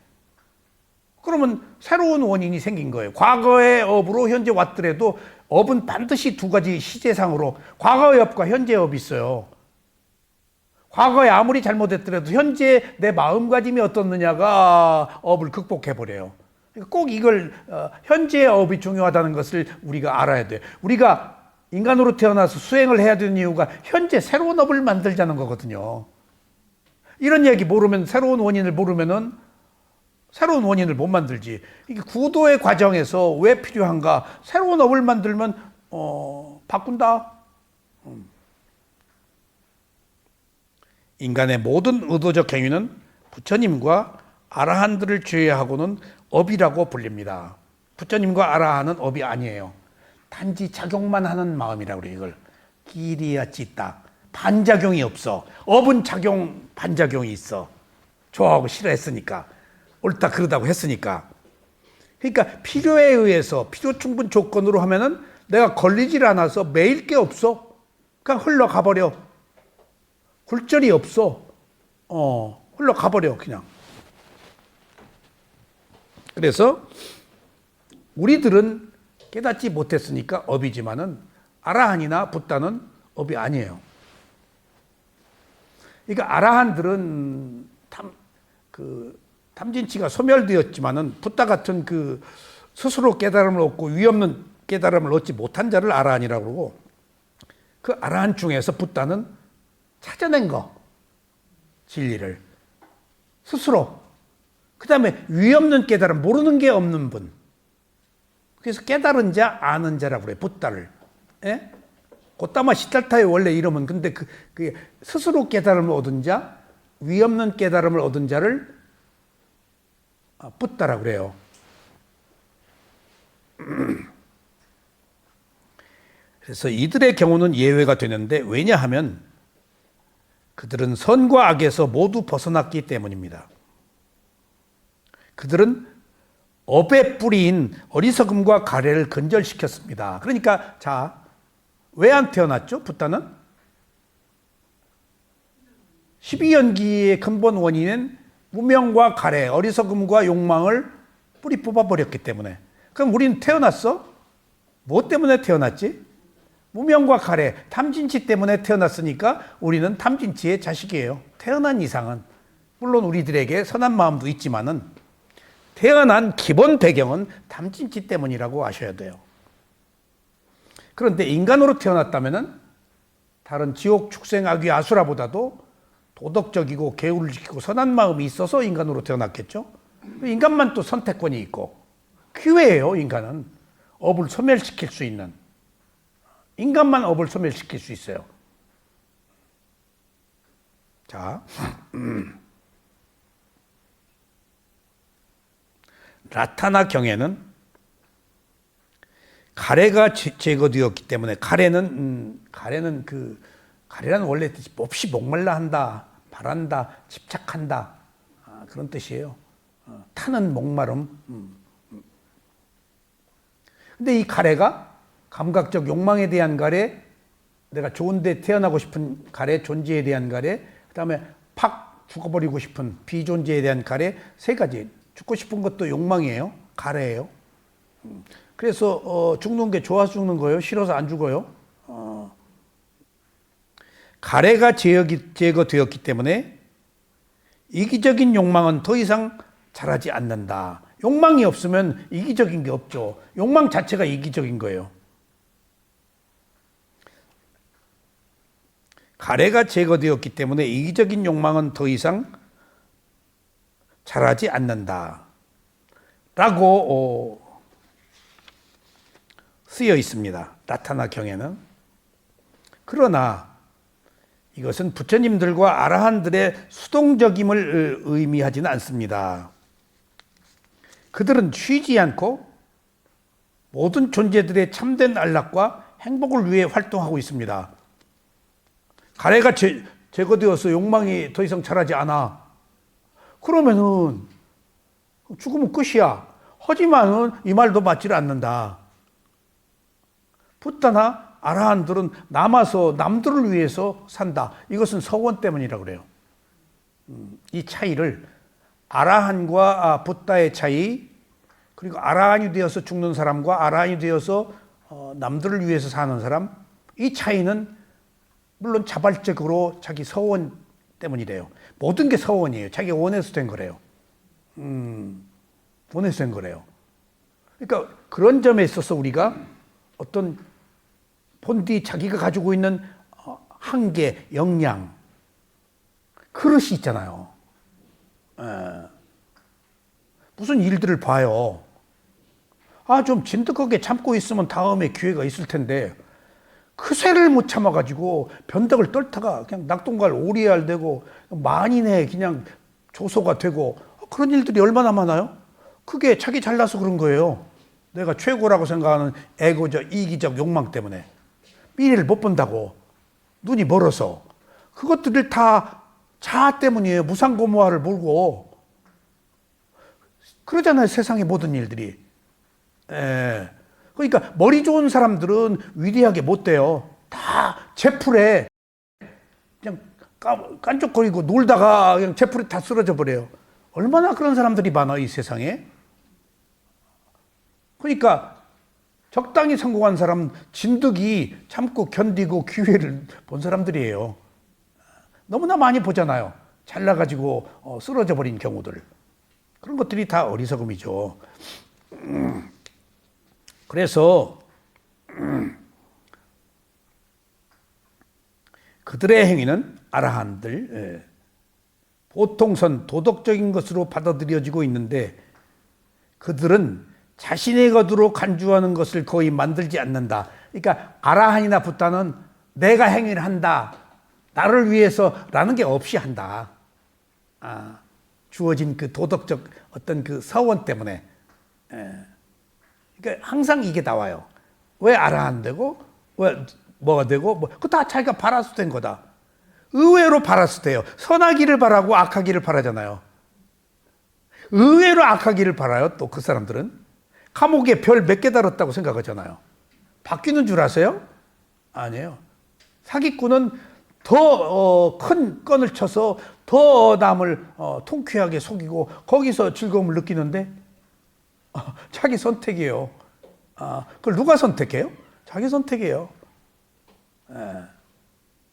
Speaker 1: 그러면 새로운 원인이 생긴 거예요. 과거의 업으로 현재 왔더라도 업은 반드시 두 가지 시제상으로 과거의 업과 현재의 업이 있어요. 과거에 아무리 잘못했더라도 현재 내 마음가짐이 어떻느냐가 업을 극복해버려요. 꼭 이걸 현재의 업이 중요하다는 것을 우리가 알아야 돼요. 우리가 인간으로 태어나서 수행을 해야 되는 이유가 현재 새로운 업을 만들자는 거거든요. 이런 얘기 모르면, 새로운 원인을 모르면은 새로운 원인을 못 만들지. 이게 구도의 과정에서 왜 필요한가? 새로운 업을 만들면 바꾼다. 인간의 모든 의도적 행위는 부처님과 아라한들을 제외하고는 업이라고 불립니다. 부처님과 아라한은 업이 아니에요. 단지 작용만 하는 마음이라고 그래요. 이걸 기리야 찌따. 반작용이 없어. 업은 작용, 반작용이 있어. 좋아하고 싫어했으니까. 옳다 그러다고 했으니까. 그러니까 필요에 의해서 필요 충분 조건으로 하면은 내가 걸리질 않아서 매일 게 없어. 그냥 흘러가버려. 굴절이 없어. 흘러가버려 그냥. 그래서 우리들은 깨닫지 못했으니까 업이지만은 아라한이나 붓다는 업이 아니에요. 그러니까 아라한들은 탐진치가 소멸되었지만은 붓다 같은 그 스스로 깨달음을 얻고 위없는 깨달음을 얻지 못한 자를 아라한이라고 그러고, 그 아라한 중에서 붓다는 찾아낸 거, 진리를 스스로. 그 다음에 위없는 깨달음, 모르는 게 없는 분. 그래서 깨달은 자, 아는 자라고 그래요, 붓다를. 예? 고타마 시달타의 원래 이름은, 근데 그게 스스로 깨달음을 얻은 자, 위없는 깨달음을 얻은 자를 붓다라고 그래요. 그래서 이들의 경우는 예외가 되는데, 왜냐하면 그들은 선과 악에서 모두 벗어났기 때문입니다. 그들은 업의 뿌리인 어리석음과 가래를 근절시켰습니다. 그러니까 자, 왜 안 태어났죠? 붓다는 12연기의 근본 원인은 무명과 가래, 어리석음과 욕망을 뿌리 뽑아버렸기 때문에. 그럼 우리는 태어났어? 뭐 때문에 태어났지? 무명과 가래, 탐진치 때문에 태어났으니까 우리는 탐진치의 자식이에요. 태어난 이상은. 물론 우리들에게 선한 마음도 있지만은 태어난 기본 배경은 탐진치 때문이라고 아셔야 돼요. 그런데 인간으로 태어났다면은 다른 지옥, 축생, 아귀, 아수라보다도 도덕적이고 계율을 지키고 선한 마음이 있어서 인간으로 태어났겠죠. 인간만 또 선택권이 있고 기회예요. 인간은 업을 소멸시킬 수 있는, 인간만 업을 소멸시킬 수 있어요. 자, 라타나 경에는 가래가 제거되었기 때문에, 가래는 가래라는 원래 뜻이 몹시 목말라 한다, 바란다, 집착한다, 그런 뜻이에요. 타는 목마름. 근데 이 가래가 감각적 욕망에 대한 가래, 내가 좋은데 태어나고 싶은 가래, 존재에 대한 가래, 그 다음에 팍 죽어버리고 싶은 비존재에 대한 가래, 세 가지. 죽고 싶은 것도 욕망이에요. 가래예요. 그래서 죽는 게 좋아서 죽는 거예요? 싫어서 안 죽어요? 가래가 제거되었기 때문에 이기적인 욕망은 더 이상 자라지 않는다. 욕망이 없으면 이기적인 게 없죠. 욕망 자체가 이기적인 거예요. 가래가 제거되었기 때문에 이기적인 욕망은 더 이상 자라지 않는다. 라고 쓰여 있습니다. 라타나 경에는. 그러나 이것은 부처님들과 아라한들의 수동적임을 의미하지는 않습니다. 그들은 쉬지 않고 모든 존재들의 참된 안락과 행복을 위해 활동하고 있습니다. 가래가 제거되어서 욕망이 더 이상 자라지 않아. 그러면은 죽으면 끝이야. 하지만은 이 말도 맞지를 않는다. 붓다나 아라한들은 남아서 남들을 위해서 산다. 이것은 서원 때문이라고 그래요. 이 차이를, 아라한과 붓다의 차이, 그리고 아라한이 되어서 죽는 사람과 아라한이 되어서 남들을 위해서 사는 사람, 이 차이는 물론 자발적으로 자기 서원 때문이래요. 모든 게 서원이에요. 자기가 원해서 된 거래요. 원해서 된 거래요. 그러니까 그런 점에 있어서 우리가 어떤 본디 자기가 가지고 있는 한계, 역량, 그릇이 있잖아요. 무슨 일들을 봐요. 좀 진득하게 참고 있으면 다음에 기회가 있을 텐데, 그 쇠를 못 참아가지고 변덕을 떨다가 그냥 낙동갈 오리알 되고 만인의 그냥 조소가 되고, 그런 일들이 얼마나 많아요? 그게 자기 잘나서 그런 거예요. 내가 최고라고 생각하는 에고적, 이기적 욕망 때문에. 미래를 못 본다고, 눈이 멀어서. 그것들을 다 자아 때문이에요. 무상고무화를 몰고. 그러잖아요, 세상의 모든 일들이. 그러니까 머리 좋은 사람들은 위대하게 못 돼요. 다 제풀에 그냥 깐족거리고 놀다가 그냥 제풀에 다 쓰러져 버려요. 얼마나 그런 사람들이 많아, 이 세상에. 그러니까 적당히 성공한 사람, 진득이 참고 견디고 기회를 본 사람들이에요. 너무나 많이 보잖아요. 잘나가지고 쓰러져 버린 경우들. 그런 것들이 다 어리석음이죠. 그래서 그들의 행위는 아라한들 보통선 도덕적인 것으로 받아들여지고 있는데 그들은 자신의 것으로 간주하는 것을 거의 만들지 않는다. 그러니까 아라한이나 붓다는 내가 행위를 한다. 나를 위해서라는 게 없이 한다. 주어진 그 도덕적 어떤 그 서원 때문에. 그러니까 항상 이게 나와요. 왜 아라한 되고 왜 뭐가 되고 그거 다 자기가 바라서 된 거다. 의외로 바라서 돼요. 선하기를 바라고 악하기를 바라잖아요. 의외로 악하기를 바라요. 또 그 사람들은 감옥에 별 몇 개 달았다고 생각하잖아요. 바뀌는 줄 아세요? 아니에요. 사기꾼은 더 큰 건을 쳐서 더 남을 통쾌하게 속이고 거기서 즐거움을 느끼는데 자기 선택이에요. 그걸 누가 선택해요? 자기 선택이에요.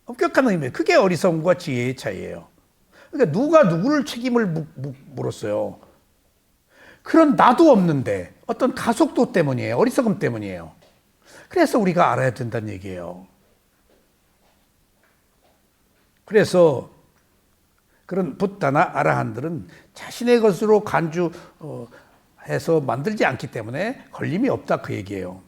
Speaker 1: 엄격한 의미, 그게 어리석음과 지혜의 차이예요. 그러니까 누가 누구를 책임을 물었어요. 그런 나도 없는데 어떤 가속도 때문이에요. 어리석음 때문이에요. 그래서 우리가 알아야 된다는 얘기예요. 그래서 그런 붓다나 아라한들은 자신의 것으로 간주해서 만들지 않기 때문에 걸림이 없다 그 얘기예요.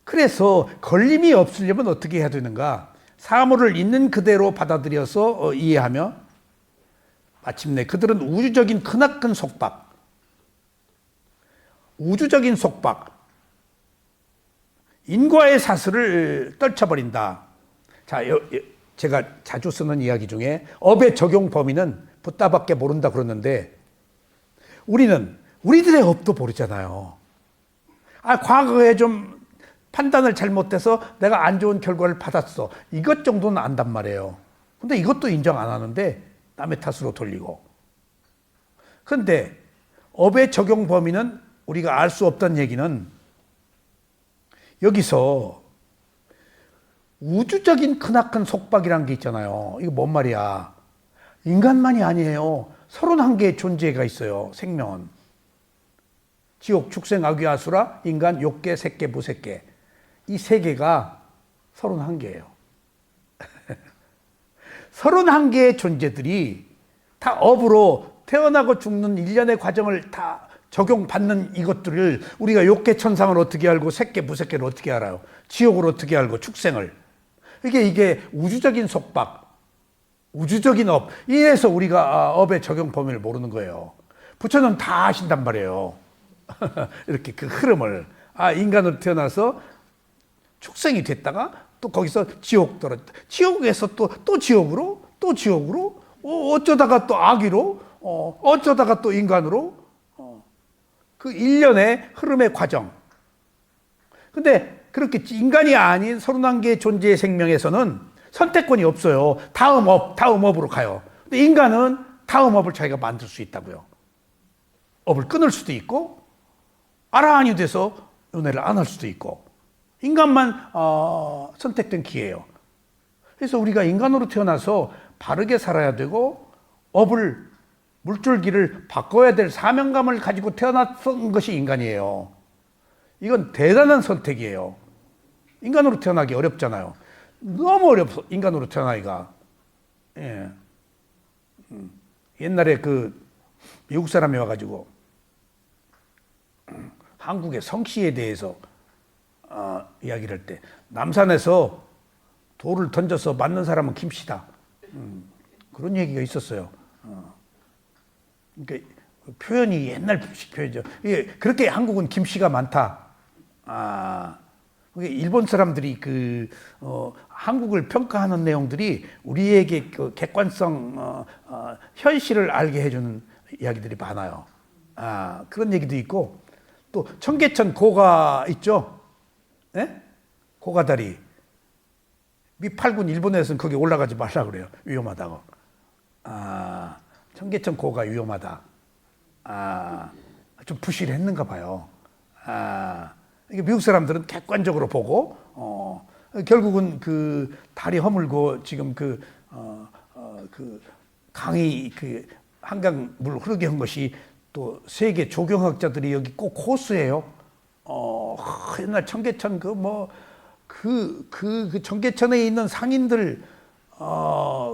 Speaker 1: 그래서 걸림이 없으려면 어떻게 해야 되는가? 사물을 있는 그대로 받아들여서 이해하며 마침내 그들은 우주적인 크나큰 속박, 우주적인 속박, 인과의 사슬을 떨쳐버린다. 자, 제가 자주 쓰는 이야기 중에 업의 적용 범위는 붓다밖에 모른다 그러는데 우리는 우리들의 업도 모르잖아요. 과거에 좀 판단을 잘못해서 내가 안 좋은 결과를 받았어. 이것 정도는 안단 말이에요. 근데 이것도 인정 안 하는데 남의 탓으로 돌리고. 그런데 업의 적용 범위는 우리가 알 수 없다는 얘기는 여기서 우주적인 크나큰 속박이라는 게 있잖아요. 이거 뭔 말이야? 인간만이 아니에요. 31개의 존재가 있어요. 생명은. 지옥, 축생, 악귀, 아수라, 인간, 욕계, 색계, 무색계. 이 세 개가 31개예요. 31개의 존재들이 다 업으로 태어나고 죽는 일련의 과정을 다 적용받는 이것들을 우리가 욕계 천상을 어떻게 알고 색계, 무색계를 어떻게 알아요? 지옥을 어떻게 알고 축생을. 이게 우주적인 속박, 우주적인 업. 이래서 우리가 업의 적용 범위를 모르는 거예요. 부처는 다 아신단 말이에요. 이렇게 그 흐름을. 인간으로 태어나서 축생이 됐다가 또 거기서 지옥 떨어졌다. 지옥에서 또 지옥으로, 또 지옥으로, 어쩌다가 또 악귀로, 어쩌다가 또 인간으로, 그 일련의 흐름의 과정. 근데 그렇게 인간이 아닌 31개의 존재의 생명에서는 선택권이 없어요. 다음 업으로 가요. 근데 인간은 다음 업을 자기가 만들 수 있다고요. 업을 끊을 수도 있고, 아라한이 돼서 은혜를 안 할 수도 있고, 인간만 선택된 기회예요. 그래서 우리가 인간으로 태어나서 바르게 살아야 되고, 업을, 물줄기를 바꿔야 될 사명감을 가지고 태어났던 것이 인간이에요. 이건 대단한 선택이에요. 인간으로 태어나기 어렵잖아요. 너무 어렵어, 인간으로 태어나기가. 예. 옛날에 그 미국 사람이 와가지고 한국의 성씨에 대해서 이야기를 할 때 남산에서 돌을 던져서 맞는 사람은 김씨다. 그런 얘기가 있었어요. 그러니까 표현이 옛날식 표현이죠. 그렇게 한국은 김씨가 많다. 일본 사람들이 한국을 평가하는 내용들이 우리에게 그 객관성, 현실을 알게 해주는 이야기들이 많아요. 그런 얘기도 있고, 또 청계천 고가 있죠? 네? 고가다리. 미 8군 일본에서는 거기 올라가지 말라 그래요. 위험하다고. 청계천 고가 위험하다. 좀 부실했는가 봐요. 이게 미국 사람들은 객관적으로 보고, 결국은 그 다리 허물고 지금 그 강이 한강 물 흐르게 한 것이 또 세계 조경학자들이 여기 꼭 호수예요. 옛날 청계천 그 청계천에 있는 상인들,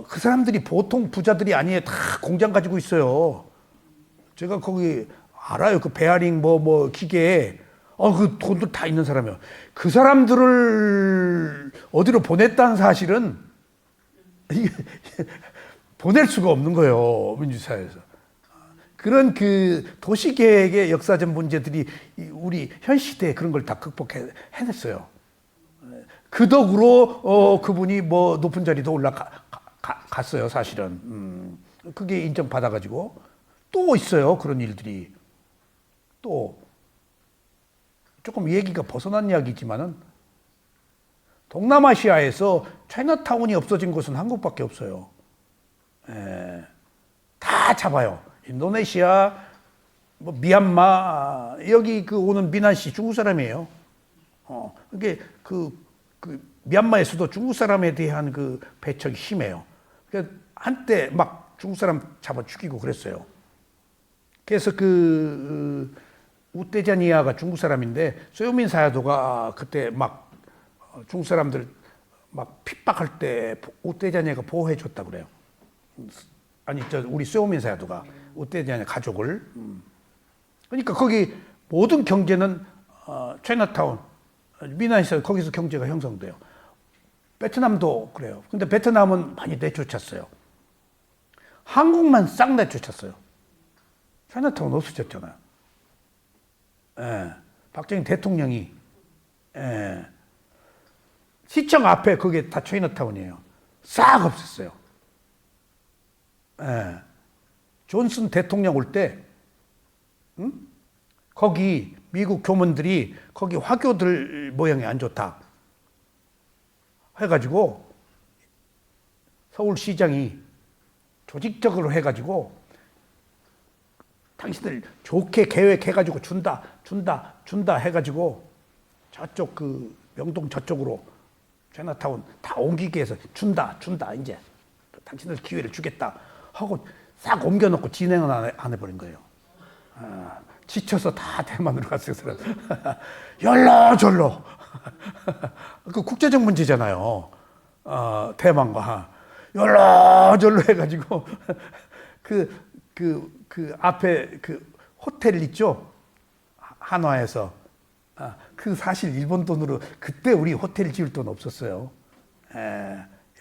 Speaker 1: 그 사람들이 보통 부자들이 아니에요. 다 공장 가지고 있어요. 제가 거기 알아요. 그 베어링 기계, 그 돈들 다 있는 사람이에요. 그 사람들을 어디로 보냈다는 사실은 보낼 수가 없는 거예요. 민주사회에서. 그런 그 도시계획의 역사적 문제들이 우리 현 시대에 그런 걸 다 해냈어요. 그 덕으로 그분이 높은 자리도 올라갔어요. 사실은. 그게 인정받아가지고. 또 있어요. 그런 일들이. 또 조금 얘기가 벗어난 이야기지만은 동남아시아에서 차이나타운이 없어진 곳은 한국밖에 없어요. 다 잡아요. 인도네시아, 미얀마, 여기 오는 미난 씨 중국 사람이에요. 그게 미얀마에서도 중국 사람에 대한 그 배척이 심해요. 그러니까 한때 막 중국 사람 잡아 죽이고 그랬어요. 그래서 우떼자니아가 중국 사람인데 소요민 사야도가 그때 막 중국 사람들 막 핍박할 때 우떼자니아가 보호해 줬다 그래요. 아니 우리 소요민 사야도가 우떼자니아 가족을. 그러니까 거기 모든 경제는 차이나타운, 미나에서 거기서 경제가 형성돼요. 베트남도 그래요. 근데 베트남은 많이 내쫓았어요. 한국만 싹 내쫓았어요. 차이나타운 없어졌잖아요. 박정희 대통령이 시청 앞에 그게 다 차이나타운이에요. 싹 없앴어요. 존슨 대통령 올 때, 거기 미국 교민들이 거기 화교들 모양이 안 좋다 해가지고 서울시장이 조직적으로 해가지고 당신들 좋게 계획해가지고 준다 해가지고 저쪽 명동 저쪽으로 차이나타운 다 옮기게 해서 준다 이제 당신들 기회를 주겠다 하고 싹 옮겨놓고 진행은 안 해버린 거예요. 지쳐서 다 대만으로 갔어요. 사람. 열로절로. 그 국제적 문제잖아요. 대만과 열로절로 해가지고 그 앞에 호텔 있죠? 한화에서. 사실 일본 돈으로 그때 우리 호텔 지을 돈 없었어요.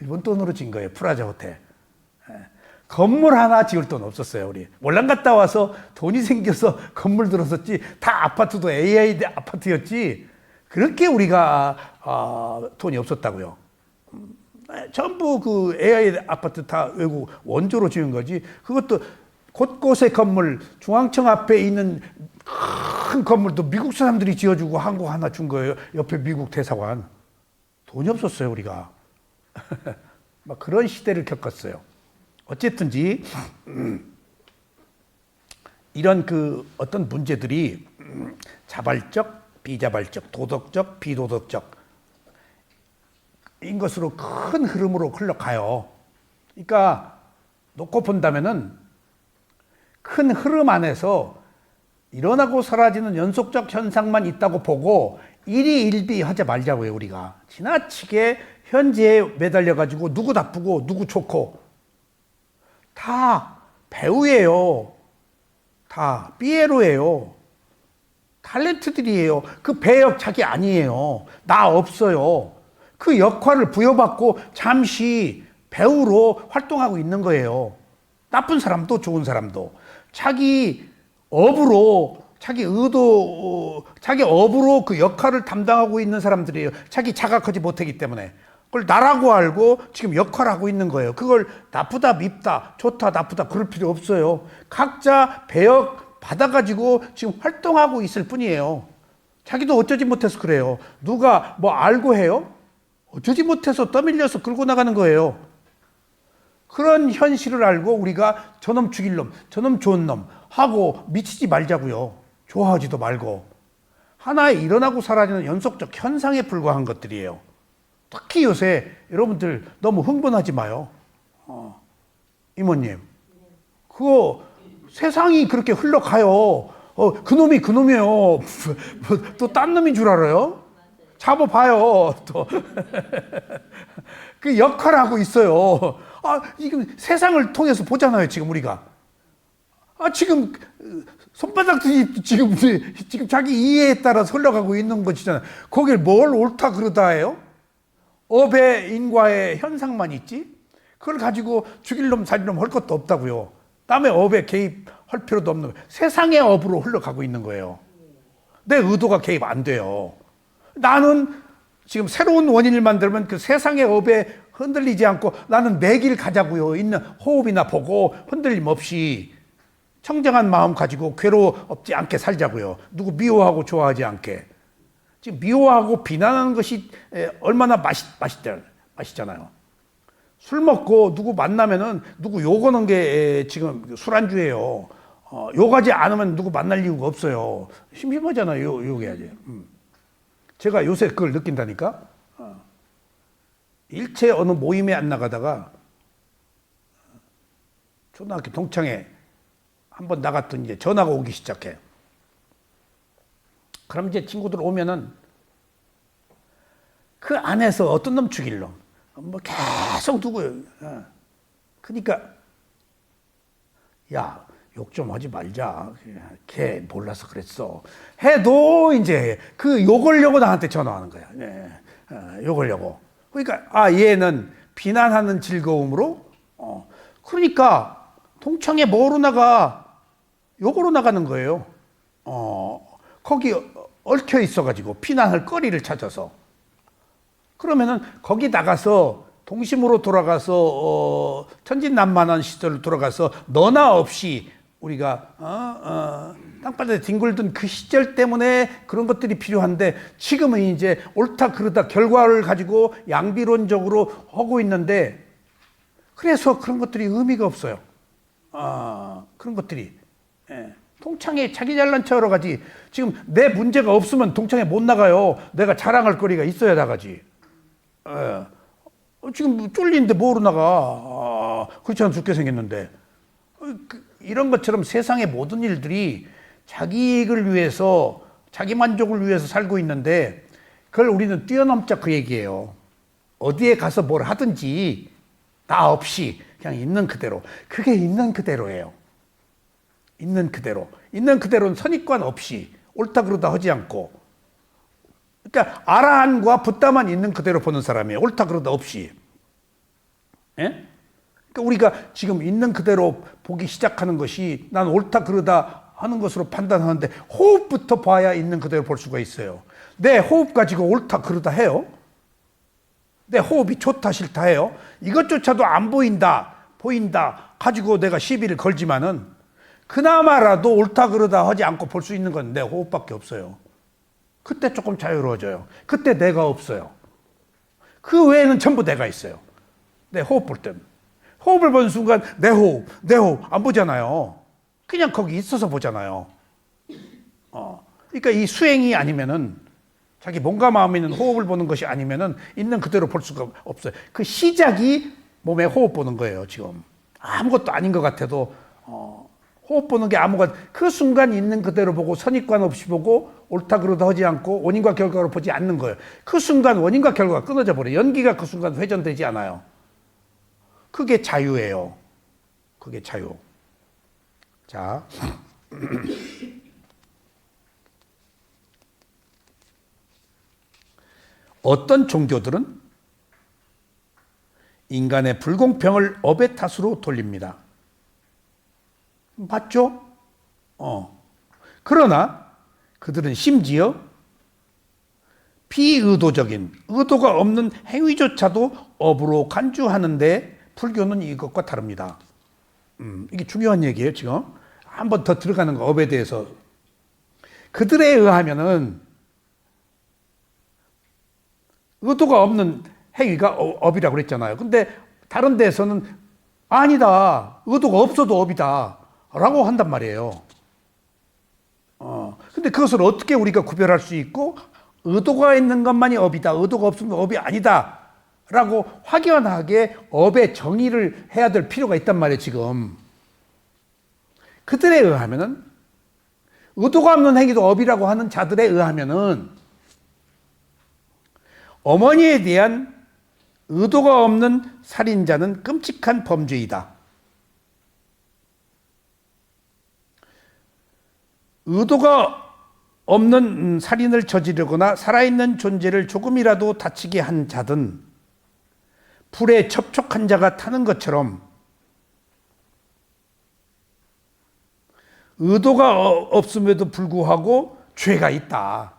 Speaker 1: 일본 돈으로 지은 거예요. 프라자 호텔. 건물 하나 지을 돈 없었어요. 우리 월남 갔다 와서 돈이 생겨서 건물 들었었지. 다 아파트도 AI 아파트였지. 그렇게 우리가 돈이 없었다고요. 전부 그 AI 아파트 다 외국 원조로 지은 거지. 그것도 곳곳에 건물, 중앙청 앞에 있는 큰 건물도 미국 사람들이 지어주고 한국 하나 준 거예요. 옆에 미국 대사관. 돈이 없었어요, 우리가. 막 그런 시대를 겪었어요. 어쨌든지 이런 어떤 문제들이 자발적, 비자발적, 도덕적, 비도덕적 인 것으로 큰 흐름으로 흘러가요. 그러니까 놓고 본다면은 큰 흐름 안에서 일어나고 사라지는 연속적 현상만 있다고 보고 일희일비 하지 말자고요. 우리가 지나치게 현재에 매달려 가지고 누구 나쁘고 누구 좋고 다 배우예요. 다 삐에로예요. 탤런트들이에요. 그 배역 자기 아니에요. 나 없어요. 그 역할을 부여받고 잠시 배우로 활동하고 있는 거예요. 나쁜 사람도 좋은 사람도 자기 업으로 자기 업으로 그 역할을 담당하고 있는 사람들이에요. 자기 자각하지 못하기 때문에 그걸 나라고 알고 지금 역할하고 있는 거예요. 그걸 나쁘다 밉다 좋다 나쁘다 그럴 필요 없어요. 각자 배역 받아가지고 지금 활동하고 있을 뿐이에요. 자기도 어쩌지 못해서 그래요. 누가 알고 해요? 어쩌지 못해서 떠밀려서 끌고 나가는 거예요. 그런 현실을 알고 우리가 저놈 죽일 놈, 저놈 좋은 놈 하고 미치지 말자고요. 좋아하지도 말고. 하나의 일어나고 사라지는 연속적 현상에 불과한 것들이에요. 특히 요새 여러분들 너무 흥분하지 마요. 이모님. 그거 세상이 그렇게 흘러가요. 그놈이 그놈이에요. 또 딴 놈인 줄 알아요? 잡아봐요. 또. 그 역할하고 있어요. 지금 세상을 통해서 보잖아요, 지금 우리가. 지금 손바닥들이 지금 자기 이해에 따라서 흘러가고 있는 것이잖아요. 거길 뭘 옳다 그러다 해요? 업의 인과의 현상만 있지? 그걸 가지고 죽일 놈 살릴 놈 할 것도 없다고요. 남의 업에 개입할 필요도 없는 거예요. 세상의 업으로 흘러가고 있는 거예요. 내 의도가 개입 안 돼요. 나는 지금 새로운 원인을 만들면 그 세상의 업에 흔들리지 않고 나는 내 길 가자고요. 있는 호흡이나 보고 흔들림 없이 청정한 마음 가지고 괴로워 없지 않게 살자고요. 누구 미워하고 좋아하지 않게. 지금 미워하고 비난하는 것이 얼마나 맛있잖아요. 술 먹고 누구 만나면은 누구 욕하는 게 지금 술안주예요. 욕하지 않으면 누구 만날 이유가 없어요. 심심하잖아요. 욕해야지. 제가 요새 그걸 느낀다니까. 일체 어느 모임에 안 나가다가 초등학교 동창회 한번 나갔더니 이제 전화가 오기 시작해. 그럼 이제 친구들 오면은 그 안에서 어떤 놈 죽일 놈, 뭐 계속 누구요. 그러니까 야, 욕 좀 하지 말자. 걔 몰라서 그랬어. 해도 이제 그 욕하려고 나한테 전화하는 거야. 욕하려고. 그러니까 얘는 비난하는 즐거움으로. 그러니까 동창회 뭐로 나가? 욕으로 나가는 거예요. 거기 얽혀 있어가지고 비난할 거리를 찾아서. 그러면은 거기 나가서 동심으로 돌아가서 천진난만한 시절로 돌아가서 너나 없이 우리가 땅바닥에 뒹굴던 그 시절 때문에 그런 것들이 필요한데 지금은 이제 옳다 그르다 결과를 가지고 양비론적으로 하고 있는데 그래서 그런 것들이 의미가 없어요. 그런 것들이. 동창회 자기 잘난 척 하러 가지. 지금 내 문제가 없으면 동창회 못 나가요. 내가 자랑할 거리가 있어야 나가지. 지금 쫄리는데 뭐로 나가? 그렇지 않아 죽게 생겼는데. 이런 것처럼 세상의 모든 일들이 자기 이익을 위해서 자기 만족을 위해서 살고 있는데 그걸 우리는 뛰어넘자 그 얘기예요. 어디에 가서 뭘 하든지 나 없이 그냥 있는 그대로. 그게 있는 그대로예요. 있는 그대로. 있는 그대로는 선입관 없이 옳다 그러다 하지 않고. 그러니까 아라한과 붓다만 있는 그대로 보는 사람이에요. 옳다 그러다 없이. 예? 그러니까 우리가 지금 있는 그대로 보기 시작하는 것이 난 옳다 그러다 하는 것으로 판단하는데 호흡부터 봐야 있는 그대로 볼 수가 있어요. 내 호흡 가지고 옳다 그러다 해요. 내 호흡이 좋다 싫다 해요. 이것조차도 안 보인다 가지고 내가 시비를 걸지만은 그나마라도 옳다 그러다 하지 않고 볼 수 있는 건 내 호흡밖에 없어요. 그때 조금 자유로워져요. 그때 내가 없어요. 그 외에는 전부 내가 있어요. 내 호흡 볼 때는. 호흡을 보는 순간 내 호흡 안 보잖아요. 그냥 거기 있어서 보잖아요. 그러니까 이 수행이 아니면은 자기 몸과 마음에 있는 호흡을 보는 것이 아니면은 있는 그대로 볼 수가 없어요. 그 시작이 몸에 호흡 보는 거예요, 지금. 아무것도 아닌 것 같아도, 호흡 보는 게 그 순간 있는 그대로 보고 선입관 없이 보고 옳다 그러다 하지 않고 원인과 결과로 보지 않는 거예요. 그 순간 원인과 결과가 끊어져 버려요. 연기가 그 순간 회전되지 않아요. 그게 자유예요. 그게 자유. 자. 어떤 종교들은 인간의 불공평을 업의 탓으로 돌립니다. 맞죠? 그러나 그들은 심지어 비의도적인, 의도가 없는 행위조차도 업으로 간주하는데 불교는 이것과 다릅니다. 이게 중요한 얘기예요, 지금. 한 번 더 들어가는 거, 업에 대해서. 그들에 의하면은 의도가 없는 행위가 업이라고 그랬잖아요. 근데 다른 데에서는 아니다. 의도가 없어도 업이다. 라고 한단 말이에요. 근데 그것을 어떻게 우리가 구별할 수 있고, 의도가 있는 것만이 업이다. 의도가 없으면 업이 아니다. 라고 확연하게 업의 정의를 해야 될 필요가 있단 말이에요, 지금. 그들에 의하면은 의도가 없는 행위도 업이라고 하는 자들에 의하면은 어머니에 대한 의도가 없는 살인자는 끔찍한 범죄이다. 의도가 없는 살인을 저지르거나 살아있는 존재를 조금이라도 다치게 한 자든 불에 접촉한 자가 타는 것처럼 의도가 없음에도 불구하고 죄가 있다.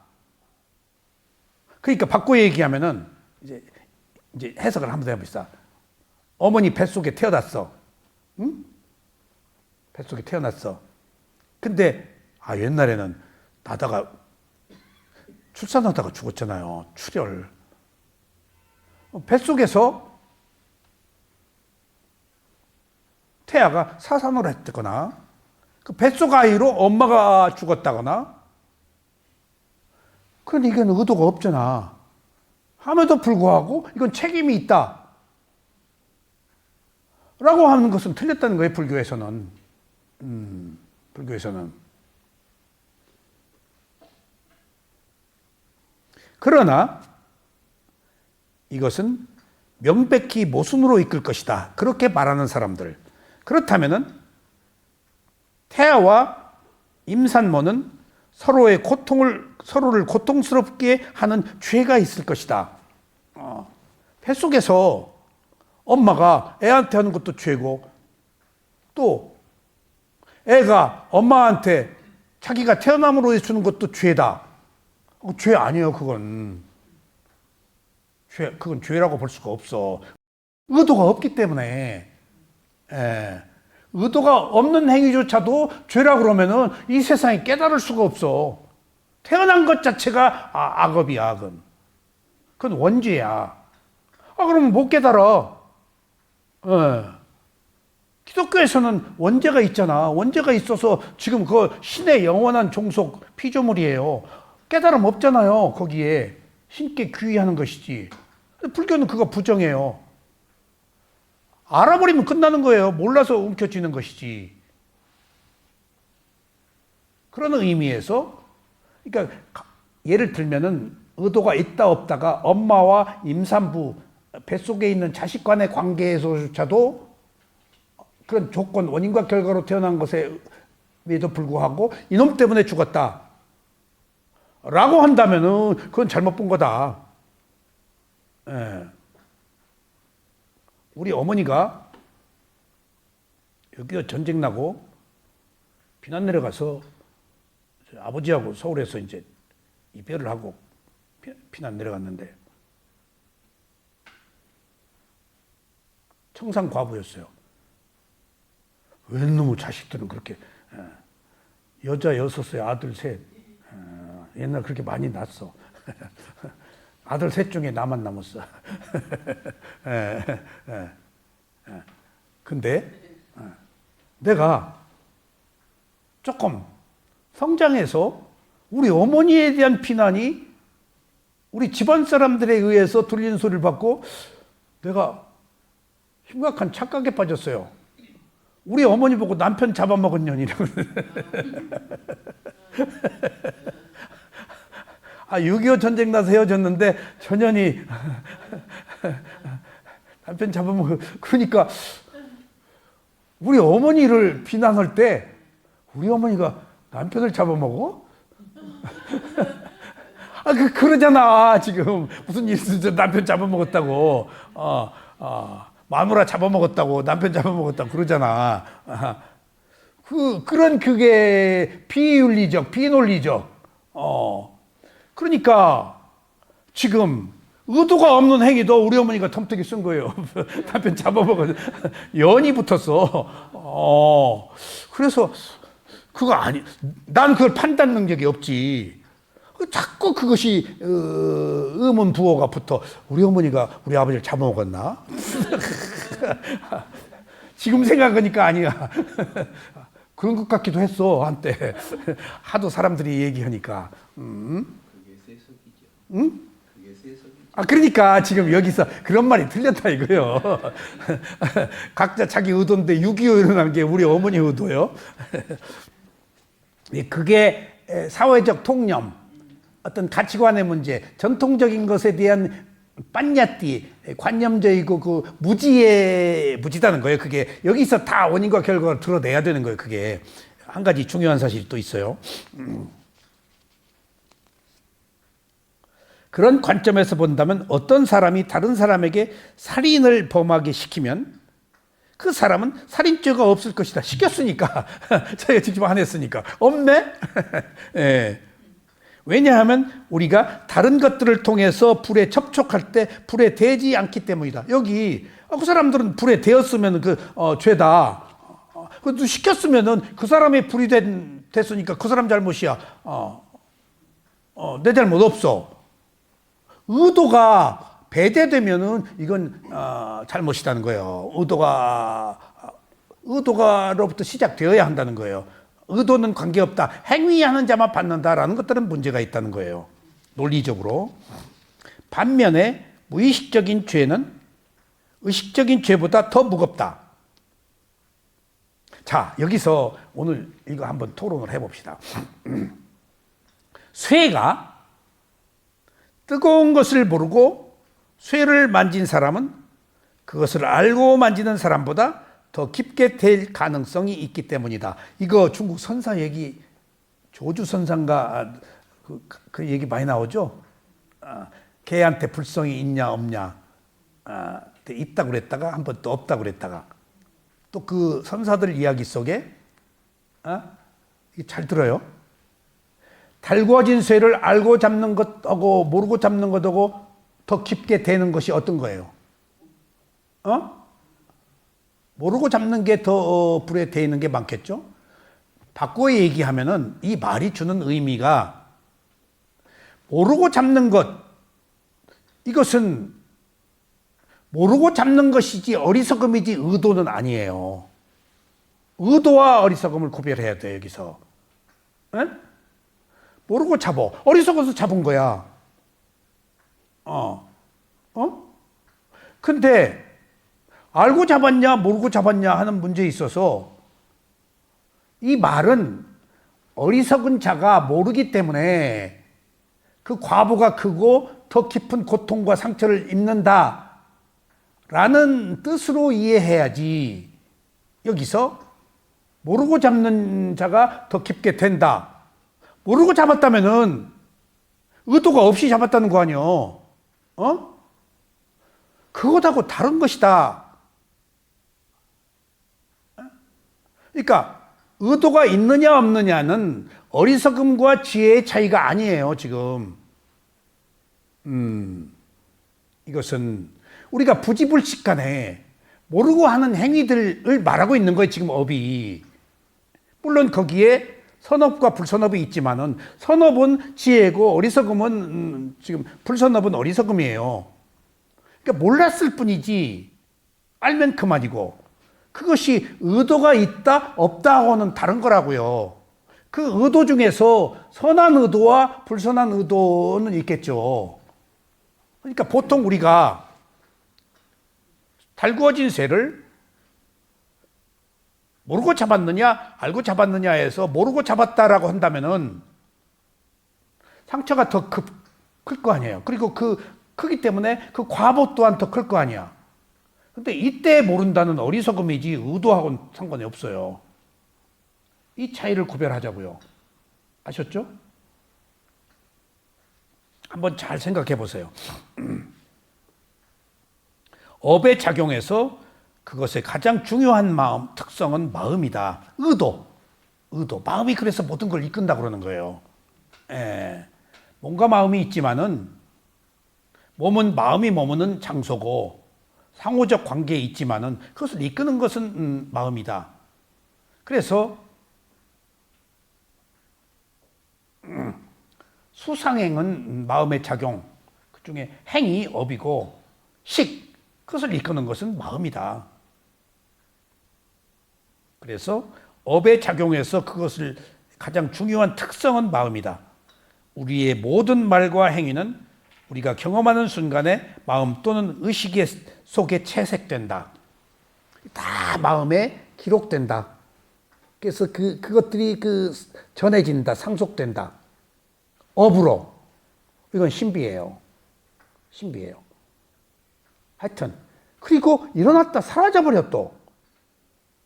Speaker 1: 그러니까 바꿔 얘기하면은 이제 해석을 한번 해봅시다. 어머니 뱃속에 태어났어. 응? 뱃속에 태어났어. 근데 옛날에는 나다가 출산하다가 죽었잖아요. 출혈. 뱃속에서 태아가 사산으로 했거나 그 뱃속 아이로 엄마가 죽었다거나 그건 이건 의도가 없잖아. 함에도 불구하고 이건 책임이 있다. 라고 하는 것은 틀렸다는 거예요. 불교에서는. 불교에서는. 그러나 이것은 명백히 모순으로 이끌 것이다. 그렇게 말하는 사람들. 그렇다면은 태아와 임산모는 서로를 고통스럽게 하는 죄가 있을 것이다. 뱃속에서 엄마가 애한테 하는 것도 죄고 또 애가 엄마한테 자기가 태어남으로 해주는 것도 죄다. 죄 아니에요, 그건. 그건 죄라고 볼 수가 없어. 의도가 없기 때문에. 의도가 없는 행위조차도 죄라 그러면은 이 세상에 깨달을 수가 없어. 태어난 것 자체가 악업이야, 악은. 그건 원죄야. 그러면 못 깨달아. 기독교에서는 원죄가 있잖아. 원죄가 있어서 지금 그 신의 영원한 종속 피조물이에요. 깨달음 없잖아요, 거기에. 신께 귀의하는 것이지. 불교는 그거 부정해요. 알아버리면 끝나는 거예요. 몰라서 움켜쥐는 것이지. 그런 의미에서, 그러니까 예를 들면은 의도가 있다 없다가 엄마와 임산부 뱃속에 있는 자식 간의 관계에서조차도 그런 조건, 원인과 결과로 태어난 것에도 불구하고 이놈 때문에 죽었다 라고 한다면은 그건 잘못 본 거다. 우리 어머니가 여기가 전쟁 나고 피난 내려가서 아버지하고 서울에서 이제 이별을 하고 피난 내려갔는데 청산 과부였어요. 웬 놈의 자식들은 그렇게 여자 6에 아들 3 옛날 그렇게 많이 낳았어. 아들 3 중에 나만 남았어. 근데 내가 조금 성장해서 우리 어머니에 대한 비난이 우리 집안 사람들에 의해서 들리는 소리를 받고 내가 심각한 착각에 빠졌어요. 우리 어머니 보고 남편 잡아먹은 년이라고. 6.25 전쟁 나서 헤어졌는데 전년이 남편 잡아먹은. 그러니까 우리 어머니를 비난할 때 우리 어머니가 남편을 잡아먹어? 그러잖아. 지금 무슨 일 있어? 남편 잡아먹었다고. 마누라 잡아먹었다고, 남편 잡아먹었다고 그러잖아. 그게 비윤리적, 비논리적. 그러니까 지금 의도가 없는 행위도 우리 어머니가 텀태기 쓴 거예요. 남편 잡아먹어. 연이 붙었어. 그래서 난 그걸 판단 능력이 없지. 자꾸 그것이 의문 부호가 붙어. 우리 어머니가 우리 아버지를 잡아먹었나? 지금 생각하니까 아니야. 그런 것 같기도 했어 한때. 하도 사람들이 얘기하니까.
Speaker 2: 그게 세속이죠.
Speaker 1: 응?
Speaker 2: 그게 세속이죠.
Speaker 1: 그러니까 지금 여기서 그런 말이 틀렸다 이거요. 각자 자기 의도인데 6.25 일어난 게 우리 어머니 의도요. 그게 사회적 통념, 어떤 가치관의 문제, 전통적인 것에 대한 빤냐띠, 관념적이고 그 무지다는 거예요. 그게 여기서 다 원인과 결과를 드러내야 되는 거예요. 그게 한 가지 중요한 사실이 또 있어요. 그런 관점에서 본다면 어떤 사람이 다른 사람에게 살인을 범하게 시키면 그 사람은 살인죄가 없을 것이다. 시켰으니까. 자기가 직접 안 했으니까. 없네? 예. 왜냐하면 우리가 다른 것들을 통해서 불에 접촉할 때 불에 대지 않기 때문이다. 여기 그 사람들은 불에 대었으면 죄다. 그래도 시켰으면은 그 사람의 불이 됐으니까 그 사람 잘못이야. 내 잘못 없어. 의도가 배제되면은 이건 잘못이라는 거예요. 의도가로부터 시작되어야 한다는 거예요. 의도는 관계없다. 행위하는 자만 받는다라는 것들은 문제가 있다는 거예요. 논리적으로. 반면에 무의식적인 죄는 의식적인 죄보다 더 무겁다. 자, 여기서 오늘 이거 한번 토론을 해봅시다. 쇠가 뜨거운 것을 모르고 쇠를 만진 사람은 그것을 알고 만지는 사람보다 더 깊게 될 가능성이 있기 때문이다. 이거 중국 선사 얘기, 조주 선사인가 그 얘기 많이 나오죠. 개한테 불성이 있냐 없냐, 있다고 그랬다가 한번 또 없다고 그랬다가 또 그 선사들 이야기 속에 잘 들어요. 달구어진 쇠를 알고 잡는 것하고 모르고 잡는 것하고 더 깊게 되는 것이 어떤 거예요? 모르고 잡는 게 더 불에 대는 게 많겠죠? 바꿔 얘기하면은 이 말이 주는 의미가 모르고 잡는 것, 이것은 모르고 잡는 것이지 어리석음이지 의도는 아니에요. 의도와 어리석음을 구별해야 돼, 여기서. 에? 모르고 잡어. 어리석어서 잡은 거야. 근데 알고 잡았냐 모르고 잡았냐 하는 문제에 있어서 이 말은 어리석은 자가 모르기 때문에 그 과보가 크고 더 깊은 고통과 상처를 입는다 라는 뜻으로 이해해야지. 여기서 모르고 잡는 자가 더 깊게 된다. 모르고 잡았다면은 의도가 없이 잡았다는 거 아니요? 그것하고 다른 것이다. 그러니까 의도가 있느냐 없느냐는 어리석음과 지혜의 차이가 아니에요, 지금. 이것은 우리가 부지불식간에 모르고 하는 행위들을 말하고 있는 거예요, 지금 업이. 물론 거기에 선업과 불선업이 있지만은 선업은 지혜고 어리석음은 지금 불선업은 어리석음이에요. 그러니까 몰랐을 뿐이지 알면 그만이고 그것이 의도가 있다 없다 하고는 다른 거라고요. 그 의도 중에서 선한 의도와 불선한 의도는 있겠죠. 그러니까 보통 우리가 달구어진 쇠를 모르고 잡았느냐 알고 잡았느냐 해서 모르고 잡았다라고 한다면은 상처가 더 클 거 아니에요. 그리고 그 크기 때문에 그 과보 또한 더 클 거 아니야. 근데 이때 모른다는 어리석음이지 의도하고는 상관이 없어요. 이 차이를 구별하자고요. 아셨죠? 한번 잘 생각해 보세요. 업에 작용해서 그것의 가장 중요한 특성은 마음이다. 의도. 마음이 그래서 모든 걸 이끈다 그러는 거예요. 몸과 마음이 있지만은 마음이 머무는 장소고 상호적 관계에 있지만은 그것을 이끄는 것은 마음이다. 그래서 수상행은 마음의 작용, 그 중에 행이 업이고 그것을 이끄는 것은 마음이다. 그래서 업에 작용해서 그것을 가장 중요한 특성은 마음이다. 우리의 모든 말과 행위는 우리가 경험하는 순간에 마음 또는 의식 속에 채색된다. 다 마음에 기록된다. 그래서 그것들이 전해진다, 상속된다. 업으로. 이건 신비예요. 신비예요. 하여튼. 그리고 일어났다 사라져버려 또.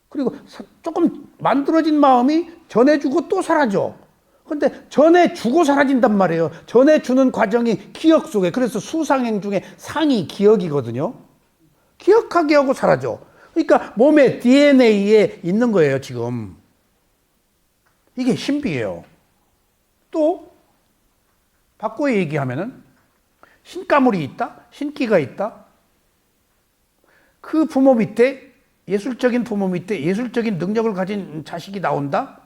Speaker 1: 그리고 조금 만들어진 마음이 전해주고 또 사라져. 근데 전해주고 사라진단 말이에요. 전해주는 과정이 기억 속에. 그래서 수상행 중에 상이 기억이거든요. 기억하게 하고 사라져. 그러니까 몸의 DNA에 있는 거예요, 지금. 이게 신비예요. 또 바꿔 얘기하면은 신가물이 있다, 신기가 있다. 그 부모 밑에 예술적인 부모 밑에 예술적인 능력을 가진 자식이 나온다.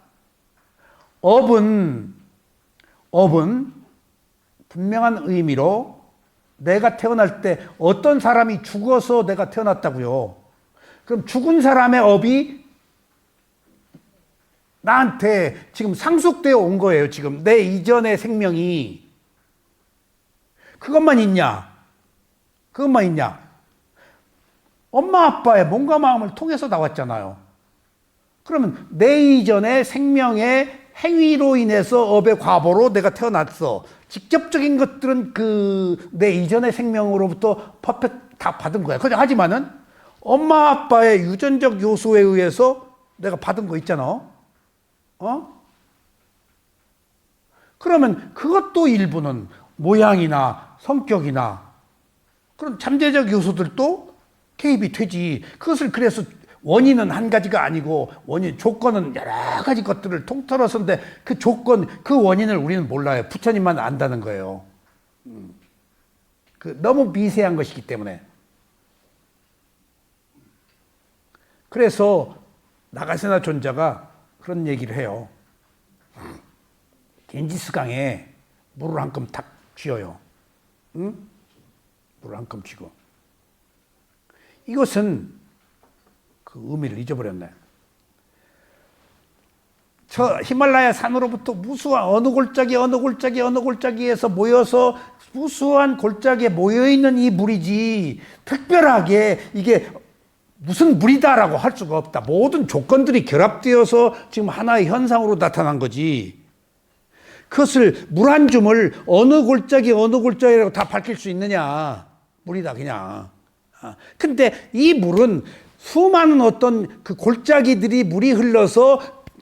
Speaker 1: 업은 분명한 의미로 내가 태어날 때 어떤 사람이 죽어서 내가 태어났다고요. 그럼 죽은 사람의 업이 나한테 지금 상속되어 온 거예요. 지금 내 이전의 생명이. 그것만 있냐? 그것만 있냐? 엄마 아빠의 몸과 마음을 통해서 나왔잖아요. 그러면 내 이전의 생명의 행위로 인해서 업의 과보로 내가 태어났어. 직접적인 것들은 내 이전의 생명으로부터 퍼펙트 다 받은 거야. 하지만은 엄마 아빠의 유전적 요소에 의해서 내가 받은 거 있잖아. 그러면 그것도 일부는 모양이나 성격이나 그런 잠재적 요소들도 개입이 되지. 그것을 그래서 원인은 한 가지가 아니고 조건은 여러 가지 것들을 통틀어서인데 그 조건, 그 원인을 우리는 몰라요. 부처님만 안다는 거예요. 너무 미세한 것이기 때문에. 그래서 나가세나 존자가 그런 얘기를 해요. 겐지스강에 물을 한 컵 탁 쥐어요. 응? 물을 한 컵 쥐고. 이것은 그 의미를 잊어버렸네. 저 히말라야 산으로부터 무수한 어느 골짜기에서 모여서 무수한 골짜기에 모여있는 이 물이지 특별하게 이게 무슨 물이다라고 할 수가 없다. 모든 조건들이 결합되어서 지금 하나의 현상으로 나타난 거지. 그것을 물 한 줌을 어느 골짜기라고 다 밝힐 수 있느냐. 물이다 그냥. 근데 이 물은 수많은 어떤 그 골짜기들이 물이 흘러서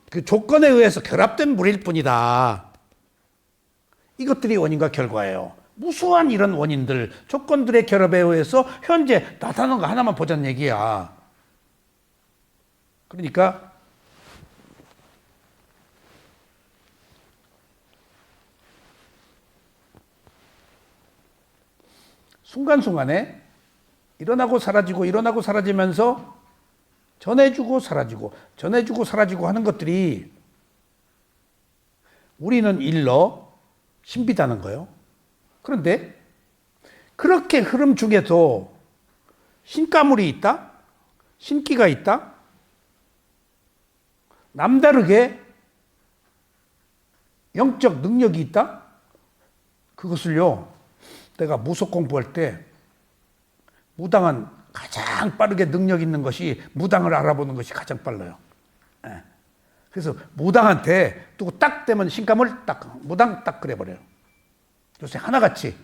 Speaker 1: 그 조건에 의해서 결합된 물일 뿐이다. 이것들이 원인과 결과예요. 무수한 이런 원인들, 조건들의 결합에 의해서 현재 나타나는 거 하나만 보자는 얘기야. 그러니까 순간순간에 일어나고 사라지면서 전해주고 사라지고 하는 것들이 우리는 일러 신비다는 거예요. 그런데 그렇게 흐름 중에도 신가물이 있다? 신기가 있다? 남다르게 영적 능력이 있다? 그것을요, 내가 무속 공부할 때 무당은 가장 빠르게 능력 있는 것이 무당을 알아보는 것이 가장 빨라요. 그래서 무당한테 누구 딱 되면 신감을 딱 무당 딱 그래버려요. 요새 하나같이.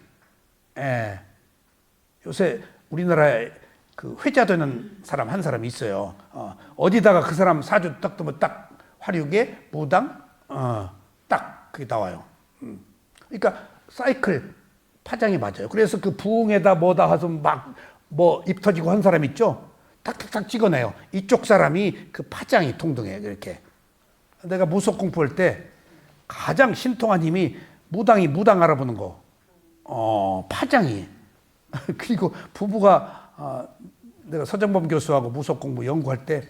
Speaker 1: 요새 우리나라에 그 회자 되는 사람 한 사람이 있어요. 어디다가 그 사람 사주 딱 뜨면 딱 화류계 무당 딱 그게 나와요. 그러니까 사이클 파장이 맞아요. 그래서 그 부흥에다 뭐다 해서 막 뭐 입 터지고 한 사람 있죠? 탁탁탁 찍어내요. 이쪽 사람이 그 파장이 통등해요. 이렇게. 내가 무속 공부할 때 가장 신통한 힘이 무당 알아보는 거. 파장이. 그리고 부부가 내가 서정범 교수하고 무속 공부 연구할 때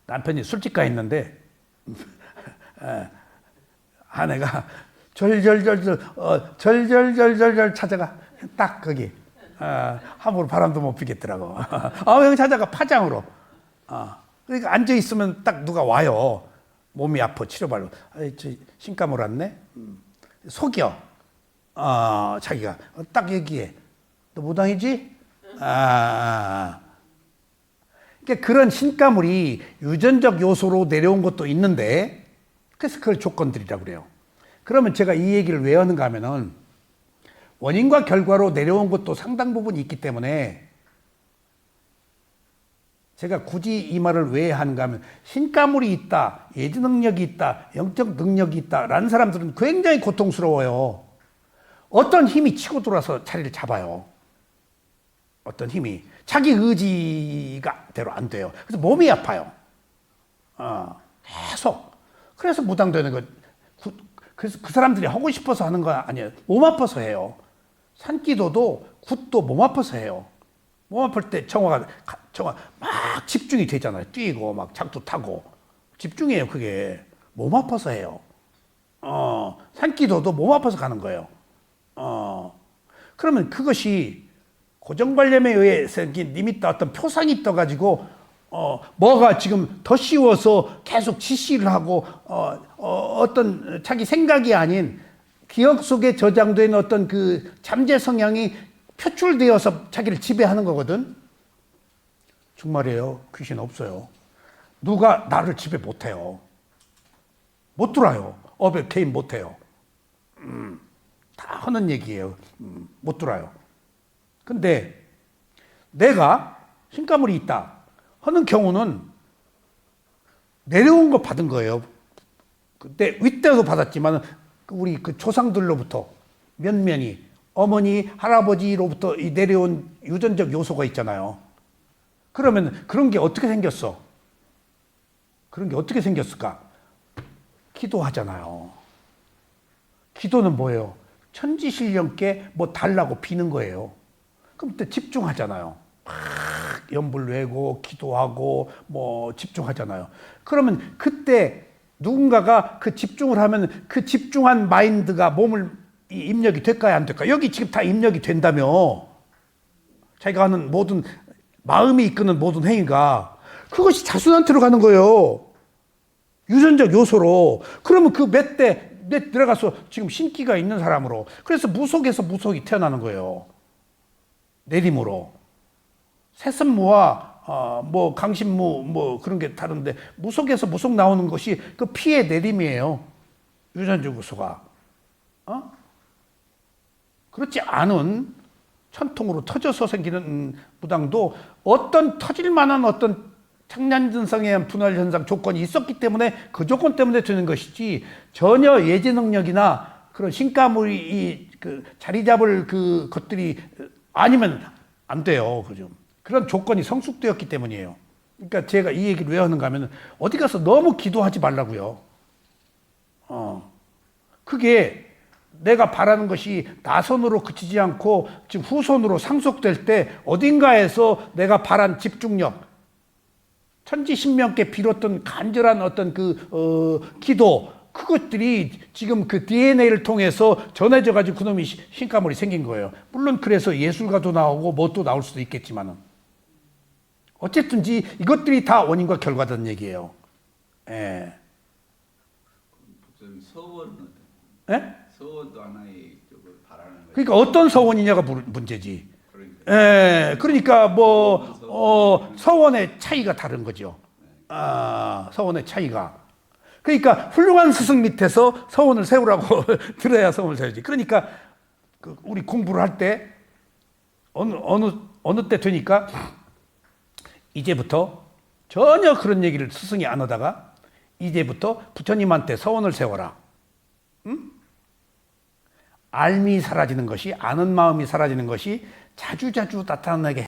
Speaker 1: 남편이 술집 가 있는데 아내가 절절절절 찾아가. 딱 거기. 함부로 바람도 못 피겠더라고. 형 찾아가 파장으로. 그러니까 앉아있으면 딱 누가 와요. 몸이 아파 치료받으러. 저 신감을 왔네. 속여. 자기가. 딱 얘기해. 너 무당이지? 그러니까 그런 신가물이 유전적 요소로 내려온 것도 있는데, 그래서 그걸 조건들이라고 그래요. 그러면 제가 이 얘기를 왜 하는가 하면은, 원인과 결과로 내려온 것도 상당 부분 있기 때문에, 제가 굳이 이 말을 왜 하는가 하면, 신가물이 있다, 예지 능력이 있다, 영적 능력이 있다 라는 사람들은 굉장히 고통스러워요. 어떤 힘이 치고 들어와서 자리를 잡아요. 어떤 힘이. 자기 의지가 대로 안 돼요. 그래서 몸이 아파요. 계속. 그래서 무당되는 거. 그래서 그 사람들이 하고 싶어서 하는 거 아니에요. 몸 아파서 해요. 산기도도 굿도 몸 아파서 해요. 몸 아플 때 정화 막 집중이 되잖아요. 뛰고 막 장도 타고 집중해요. 그게 몸 아파서 해요. 산기도도 몸 아파서 가는 거예요. 그러면 그것이 고정관념에 의해 생긴 리미터 어떤 표상이 떠가지고 뭐가 지금 더 씌워서 계속 지시를 하고 어떤 자기 생각이 아닌 기억 속에 저장된 어떤 그 잠재 성향이 표출되어서 자기를 지배하는 거거든. 정말이에요. 귀신 없어요. 누가 나를 지배 못해요. 못 들어요. 업에 개인 못해요. 다 하는 얘기예요. 못 들어요. 근데 내가 신가물이 있다 하는 경우는 내려온 거 받은 거예요. 그때 윗대도 받았지만 우리 그 조상들로부터 면면이 어머니, 할아버지로부터 이 내려온 유전적 요소가 있잖아요. 그러면 그런 게 어떻게 생겼어? 그런 게 어떻게 생겼을까? 기도하잖아요. 기도는 뭐예요? 천지신령께 뭐 달라고 비는 거예요. 그럼 그때 집중하잖아요. 막 연불 외고 기도하고 뭐 집중하잖아요. 그러면 그때 누군가가 그 집중을 하면 그 집중한 마인드가 몸을 입력이 될까요? 안 될까요? 여기 지금 다 입력이 된다며. 자기가 하는 모든 마음이 이끄는 모든 행위가 그것이 자손한테로 가는 거예요. 유전적 요소로. 그러면 그 몇 들어가서 지금 신기가 있는 사람으로. 그래서 무속에서 무속이 태어나는 거예요. 내림으로. 세습무와 뭐 강신무 뭐 그런 게 다른데 무속에서 무속 나오는 것이 그 피의 내림이에요. 유전적 요소가. 그렇지 않은 천통으로 터져서 생기는 무당도 어떤 터질 만한 어떤 청량진성에 의한 분할 현상 조건이 있었기 때문에 그 조건 때문에 되는 것이지 전혀 예지 능력이나 그런 신가물이 그 자리 잡을 그 것들이 아니면 안 돼요. 그죠? 그런 조건이 성숙되었기 때문이에요. 그러니까 제가 이 얘기를 왜 하는가 하면 어디 가서 너무 기도하지 말라고요. 그게 내가 바라는 것이 나선으로 그치지 않고 지금 후손으로 상속될 때 어딘가에서 내가 바란 집중력, 천지신명께 빌었던 간절한 어떤 기도, 그것들이 지금 그 DNA를 통해서 전해져 가지고 그놈이 신가물이 생긴 거예요. 물론 그래서 예술가도 나오고 뭣도 나올 수도 있겠지만은 어쨌든지 이것들이 다 원인과 결과다는 얘기예요. 예.
Speaker 2: 서원은
Speaker 1: 예?
Speaker 2: 서원도 하나의 쪽을 바라는 거예요.
Speaker 1: 그러니까 어떤 서원이냐가 문제지.
Speaker 2: 그러니까.
Speaker 1: 예. 그러니까 서원의 차이가 다른 거죠. 서원의 차이가. 그러니까 훌륭한 스승 밑에서 서원을 세우라고 들어야 서원을 세우지. 그러니까 우리 공부를 할 때 어느 때 되니까 이제부터 전혀 그런 얘기를 스승이 안 하다가 이제부터 부처님한테 서원을 세워라. 응? 알미 사라지는 것이, 아는 마음이 사라지는 것이 자주자주 나타나게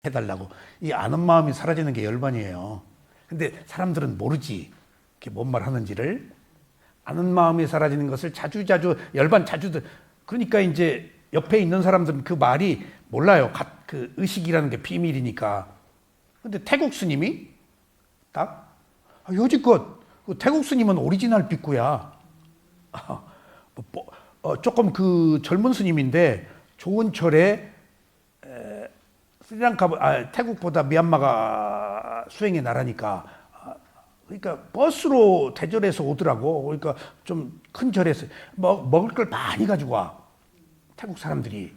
Speaker 1: 해달라고. 이 아는 마음이 사라지는 게 열반이에요. 근데 사람들은 모르지. 그게 뭔 말 하는지를. 아는 마음이 사라지는 것을 자주자주, 열반 자주, 그러니까 이제 옆에 있는 사람들은 그 말이 몰라요. 그 의식이라는 게 비밀이니까. 근데 태국 스님이 딱, 여지껏, 태국 스님은 오리지널 빅구야. 조금 그 젊은 스님인데 좋은 철에 스리랑카, 태국보다 미얀마가 수행의 나라니까 그러니까 버스로 대절해서 오더라고. 그러니까 좀 큰 절에서 먹을 걸 많이 가지고 와. 태국 사람들이.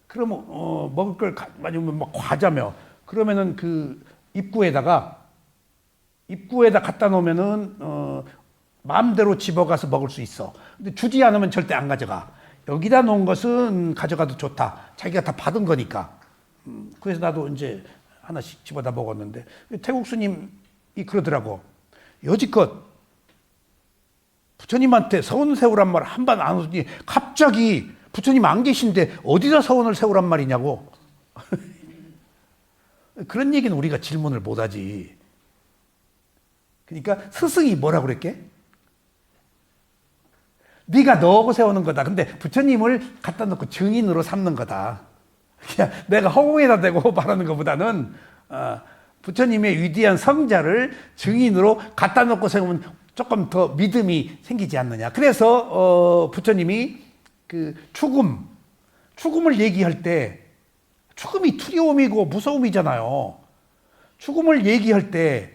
Speaker 1: 그러면 먹을 걸 가지고 막 과자며. 그러면은 그 입구에다 갖다 놓으면은 마음대로 집어가서 먹을 수 있어. 근데 주지 않으면 절대 안 가져가. 여기다 놓은 것은 가져가도 좋다. 자기가 다 받은 거니까. 그래서 나도 이제 하나씩 집어다 먹었는데 태국 스님이 그러더라고. 여지껏 부처님한테 서원 세우란 말 한 번 안 하더니 갑자기 부처님 안 계신데 어디다 서원을 세우란 말이냐고. 그런 얘기는 우리가 질문을 못하지. 그러니까 스승이 뭐라고 그랬게? 네가 너하고 세우는 거다. 근데 부처님을 갖다 놓고 증인으로 삼는 거다. 그냥 내가 허공에다 대고 말하는 것보다는 부처님의 위대한 성자를 증인으로 갖다 놓고 세우면 조금 더 믿음이 생기지 않느냐. 그래서 부처님이 그 죽음을 얘기할 때 죽음이 두려움이고 무서움이잖아요. 죽음을 얘기할 때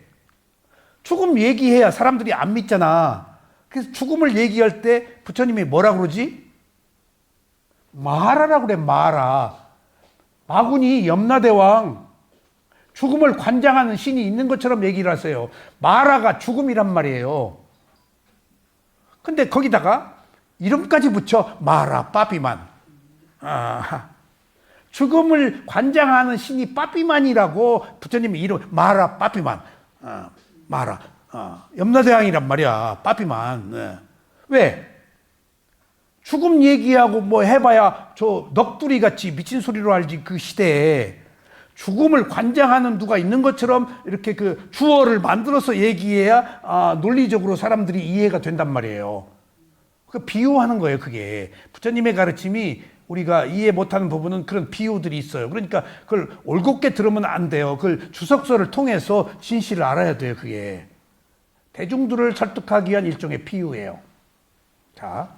Speaker 1: 죽음 얘기해야 사람들이 안 믿잖아. 그래서 죽음을 얘기할 때 부처님이 뭐라 그러지? 마라라고 그래. 마라. 마군이 염라대왕 죽음을 관장하는 신이 있는 것처럼 얘기를 하세요. 마라가 죽음이란 말이에요. 근데 거기다가 이름까지 붙여 마라 빠비만. 죽음을 관장하는 신이 빠비만이라고 부처님의 이름 마라 빠비만. 마라. 염라대왕이란 말이야. 빠비만. 네. 왜? 죽음 얘기하고 뭐 해봐야 저 넋두리 같이 미친 소리로 알지. 그 시대에 죽음을 관장하는 누가 있는 것처럼 이렇게 그 주어를 만들어서 얘기해야 논리적으로 사람들이 이해가 된단 말이에요. 그 비유하는 거예요. 그게 부처님의 가르침이 우리가 이해 못하는 부분은 그런 비유들이 있어요. 그러니까 그걸 올곧게 들으면 안 돼요. 그걸 주석서를 통해서 진실을 알아야 돼요. 그게 대중들을 설득하기 위한 일종의 비유예요. 자,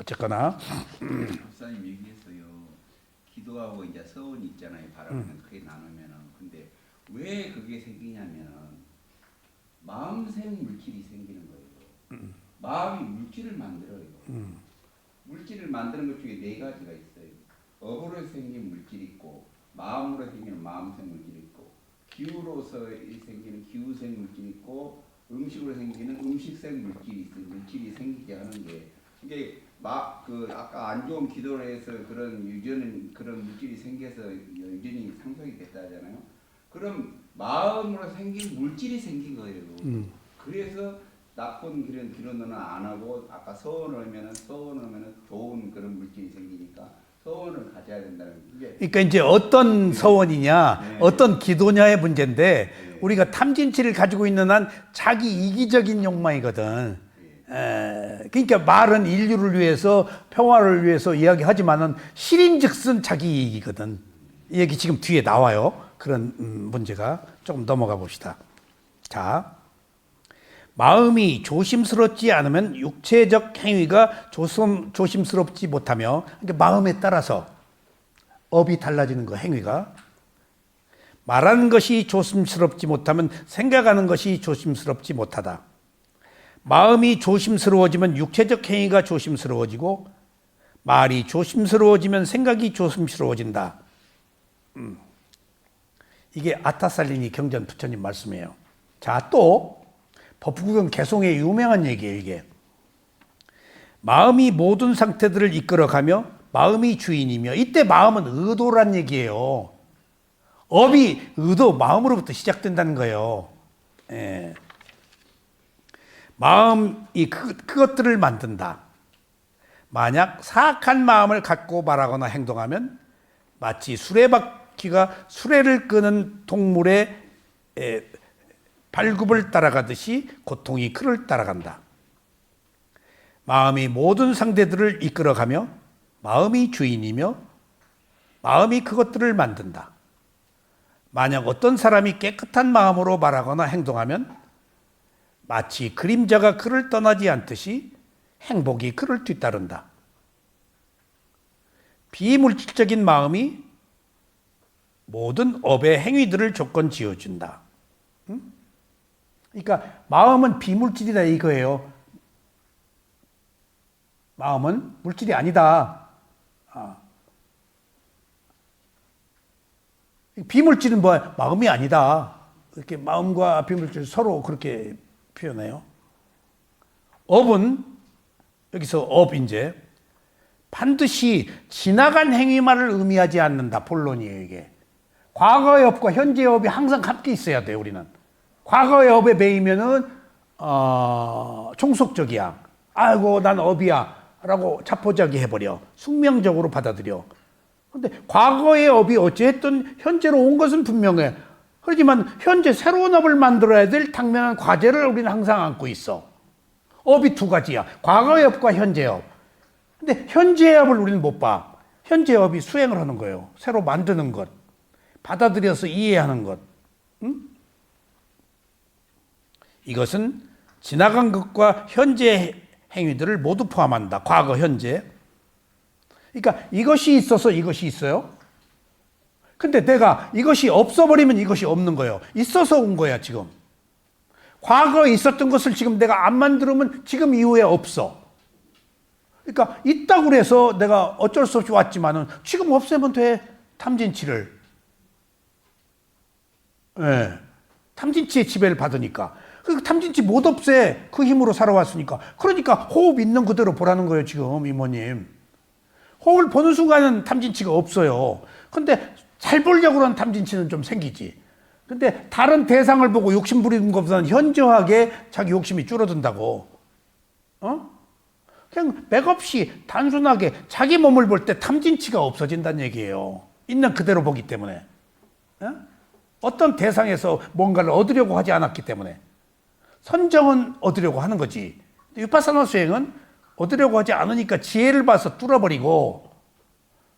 Speaker 1: 어쨌거나
Speaker 2: 목사님 얘기했어요. 기도하고 이제 서원이 있잖아요. 바라면 크게 나누면은. 근데 왜 그게 생기냐면은 마음생 물질이 생기는 거예요. 마음이 물질을 만들어요. 물질을 만드는 것 중에 네 가지가 있어요. 업으로 생긴 물질이 있고, 마음으로 생기는 마음생 물질이 있고, 기후로서 생기는 기후생 물질이 있고, 음식으로 생기는 음식생 물질이 있어요. 물질이 생기게 하는 게 이게 아까 안 좋은 기도를 해서 그런 유전은 그런 물질이 생겨서 유전이 상속이 됐다 하잖아요. 그럼 마음으로 생긴 물질이 생긴 거예요. 그래서 나쁜 그런 기도는 안 하고 아까 서원을 하면은 좋은 그런 물질이 생기니까 서원을 가져야 된다는 게.
Speaker 1: 그러니까 이제 어떤 서원이냐,
Speaker 2: 네.
Speaker 1: 어떤 기도냐의 문제인데
Speaker 2: 네.
Speaker 1: 우리가 탐진치를 가지고 있는 한 자기 이기적인 욕망이거든. 그러니까 말은 인류를 위해서 평화를 위해서 이야기하지만은 실인즉슨 자기 이익이거든. 이 얘기 지금 뒤에 나와요. 그런 문제가. 조금 넘어가 봅시다. 자, 마음이 조심스럽지 않으면 육체적 행위가 조심스럽지 못하며, 그러니까 마음에 따라서 업이 달라지는 거, 행위가. 말하는 것이 조심스럽지 못하면 생각하는 것이 조심스럽지 못하다. 마음이 조심스러워지면 육체적 행위가 조심스러워지고, 말이 조심스러워지면 생각이 조심스러워진다. 이게 아타살리니 경전 부처님 말씀이에요. 자, 또 법구경 개송의 유명한 얘기예요. 이게 마음이 모든 상태들을 이끌어가며 마음이 주인이며, 이때 마음은 의도란 얘기예요. 업이 의도, 마음으로부터 시작된다는 거예요. 예. 마음이 그것들을 만든다. 만약 사악한 마음을 갖고 말하거나 행동하면 마치 수레바퀴가 수레를 끄는 동물의 발굽을 따라가듯이 고통이 그를 따라간다. 마음이 모든 상대들을 이끌어가며 마음이 주인이며 마음이 그것들을 만든다. 만약 어떤 사람이 깨끗한 마음으로 말하거나 행동하면 마치 그림자가 그를 떠나지 않듯이 행복이 그를 뒤따른다. 비물질적인 마음이 모든 업의 행위들을 조건 지어준다. 그러니까 마음은 비물질이다 이거예요. 마음은 물질이 아니다. 비물질은 뭐야? 마음이 아니다. 이렇게 마음과 비물질 서로 그렇게 표현해요. 업은 여기서 업 이제 반드시 지나간 행위만을 의미하지 않는다. 본론이에요 이게. 과거의 업과 현재의 업이 항상 함께 있어야 돼요. 우리는 과거의 업에 매이면은 종속적이야. 아이고 난 업이야 라고 자포자기 해버려. 숙명적으로 받아들여. 근데 과거의 업이 어찌했든 현재로 온 것은 분명해. 그렇지만 현재 새로운 업을 만들어야 될 당면한 과제를 우리는 항상 안고 있어. 업이 두 가지야. 과거의 업과 현재의 업. 근데 현재의 업을 우리는 못 봐. 현재의 업이 수행을 하는 거예요. 새로 만드는 것. 받아들여서 이해하는 것. 응? 이것은 지나간 것과 현재의 행위들을 모두 포함한다. 과거, 현재. 그러니까 이것이 있어서 이것이 있어요. 근데 내가 이것이 없어버리면 이것이 없는 거예요. 있어서 온 거야 지금. 과거에 있었던 것을 지금 내가 안 만들면 지금 이후에 없어. 그러니까 있다고 그래서 내가 어쩔 수 없이 왔지만은 지금 없애면 돼. 탐진치를. 예. 탐진치의 지배를 받으니까. 그 탐진치 못 없애. 그 힘으로 살아왔으니까. 그러니까 호흡 있는 그대로 보라는 거예요 지금 이모님. 호흡을 보는 순간은 탐진치가 없어요. 근데 잘 보려고 하는 탐진치는 좀 생기지. 근데 다른 대상을 보고 욕심 부리는 것보다는 현저하게 자기 욕심이 줄어든다고. 그냥 맥없이 단순하게 자기 몸을 볼 때 탐진치가 없어진다는 얘기예요. 있는 그대로 보기 때문에. 어떤 대상에서 뭔가를 얻으려고 하지 않았기 때문에. 선정은 얻으려고 하는 거지. 위파사나 수행은 얻으려고 하지 않으니까 지혜를 봐서 뚫어버리고,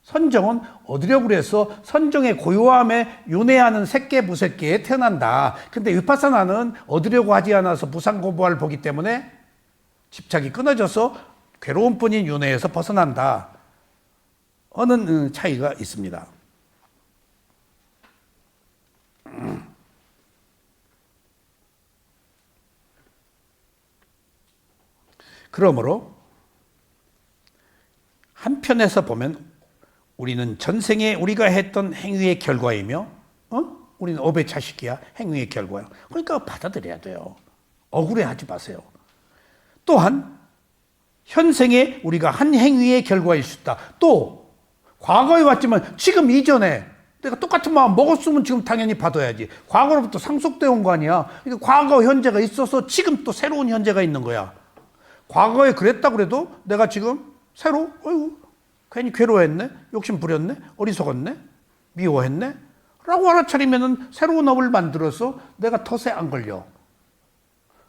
Speaker 1: 선정은 얻으려고 해서 선정의 고요함에 윤회하는 색계 무색계에 태어난다. 근데 위파사나는 얻으려고 하지 않아서 무상고부화를 보기 때문에 집착이 끊어져서 괴로움뿐인 윤회에서 벗어난다. 하는 차이가 있습니다. 그러므로 한편에서 보면 우리는 전생에 우리가 했던 행위의 결과이며, 우리는 업의 자식이야. 행위의 결과야. 그러니까 받아들여야 돼요. 억울해하지 마세요. 또한 현생에 우리가 한 행위의 결과일 수 있다. 또 과거에 왔지만 지금 이전에 내가 똑같은 마음 먹었으면 지금 당연히 받아야지. 과거로부터 상속되어 온 거 아니야. 그러니까 과거 현재가 있어서 지금 또 새로운 현재가 있는 거야. 과거에 그랬다고 그래도 내가 지금 새로 괜히 괴로워했네, 욕심 부렸네, 어리석었네, 미워했네 라고 알아차리면은 새로운 업을 만들어서 내가 덫에 안 걸려.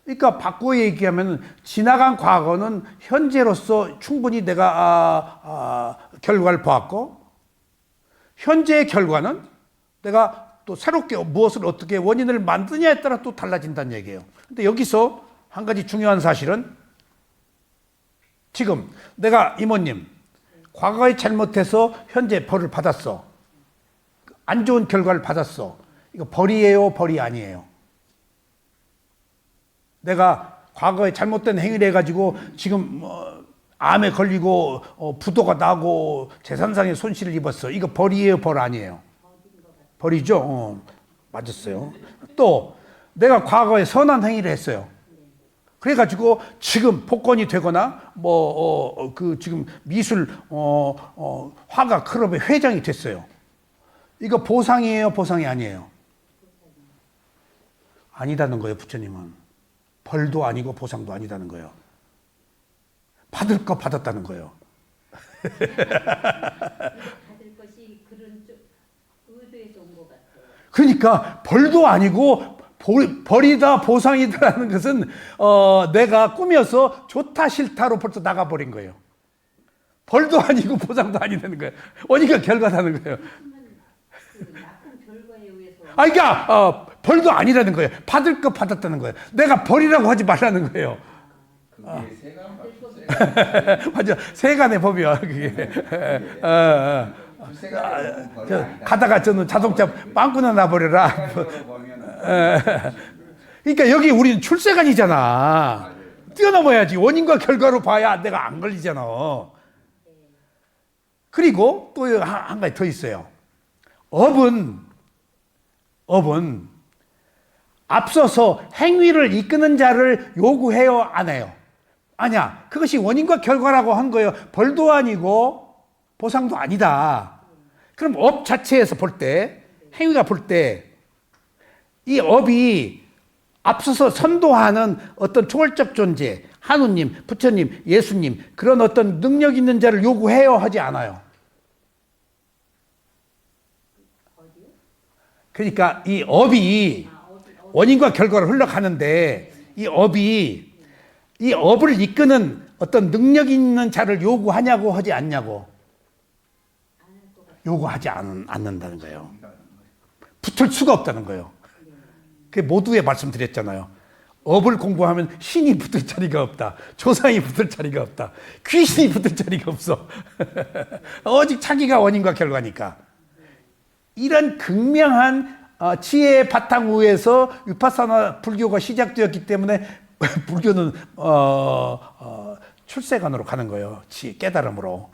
Speaker 1: 그러니까 바꾸어 얘기하면 지나간 과거는 현재로서 충분히 내가 결과를 보았고, 현재의 결과는 내가 또 새롭게 무엇을 어떻게 원인을 만드냐에 따라 또 달라진다는 얘기예요. 근데 여기서 한 가지 중요한 사실은, 지금 내가 이모님 과거에 잘못해서 현재 벌을 받았어. 안 좋은 결과를 받았어. 이거 벌이에요, 벌이 아니에요? 내가 과거에 잘못된 행위를 해가지고 지금 암에 걸리고 부도가 나고 재산상의 손실을 입었어. 이거 벌이에요, 벌 아니에요? 벌이죠. 맞았어요. 또 내가 과거에 선한 행위를 했어요. 그래가지고 지금 복권이 되거나 지금 미술 화가 클럽의 회장이 됐어요. 이거 보상이에요, 보상이 아니에요? 아니다는 거예요. 부처님은 벌도 아니고 보상도 아니다는 거예요. 받을 거 받았다는 거예요.
Speaker 3: 받을 것이 그런 의도에서 온 것 같아요.
Speaker 1: 그러니까 벌도 아니고 벌이다 보상이다라는 것은 내가 꾸며서 좋다 싫다로 벌써 나가버린 거예요. 벌도 아니고 보상도 아니다는 거예요. 그러니까 결과다는 거예요.
Speaker 3: 그 나쁜 결과에 의해서.
Speaker 1: 그러니까 벌도 아니라는 거예요. 받을 거 받았다는 거예요. 내가 벌이라고 하지 말라는 거예요.
Speaker 2: 그게 세간
Speaker 1: 맞아, 세간의 법이야 그게. 가다가 저는 자동차 빵꾸나 나버려라. 그러니까 여기 우리는 출세간이잖아. 뛰어넘어야지. 원인과 결과로 봐야 내가 안 걸리잖아. 그리고 또 한 가지 더 있어요. 업은 앞서서 행위를 이끄는 자를 요구해요, 안 해요? 아니야. 그것이 원인과 결과라고 한 거예요. 벌도 아니고 보상도 아니다. 그럼 업 자체에서 볼 때, 행위가 볼 때, 이 업이 앞서서 선도하는 어떤 초월적 존재, 하느님, 부처님, 예수님, 그런 어떤 능력 있는 자를 요구해요, 하지 않아요? 그러니까 이 업이 원인과 결과로 흘러가는데, 이 업을 이끄는 어떤 능력 있는 자를 요구하냐고 하지 않냐고? 요구하지 않는다는 거예요. 붙을 수가 없다는 거예요. 그 모두에 말씀드렸잖아요. 업을 공부하면 신이 붙을 자리가 없다. 조상이 붙을 자리가 없다. 귀신이 붙을 자리가 없어. 오직 자기가 원인과 결과니까. 이런 극명한 지혜의 바탕 위에서 위파사나 불교가 시작되었기 때문에 불교는 출세관으로 가는 거예요. 깨달음으로.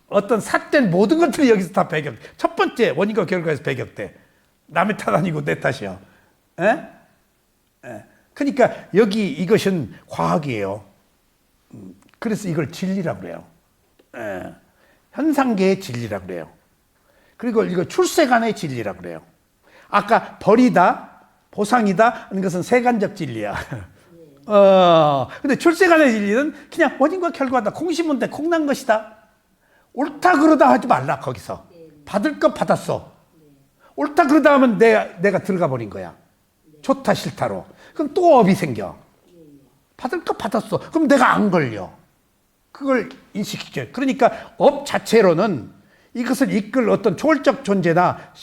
Speaker 1: 어떤 삿된 모든 것들이 여기서 다 배격. 첫 번째 원인과 결과에서 배격돼. 남의 탓 아니고 내 탓이야. 에? 그러니까 여기 이것은 과학이에요. 그래서 이걸 진리라고 그래요. 현상계의 진리라고 그래요. 그리고 이거 출세간의 진리라고 그래요. 아까 벌이다, 보상이다 하는 것은 세간적 진리야. 근데 출세간의 진리는 그냥 원인과 결과다. 콩 심은 데 콩 난 것이다. 옳다 그러다 하지 말라 거기서. 받을 것 받았어. 옳다 그러다 하면 내가 들어가 버린 거야. 좋다 싫다로. 그럼 또 업이 생겨. 받을 것 받았어. 그럼 내가 안 걸려. 그걸 인식시켜요. 그러니까 업 자체로는 이것을 이끌 어떤 초월적 존재나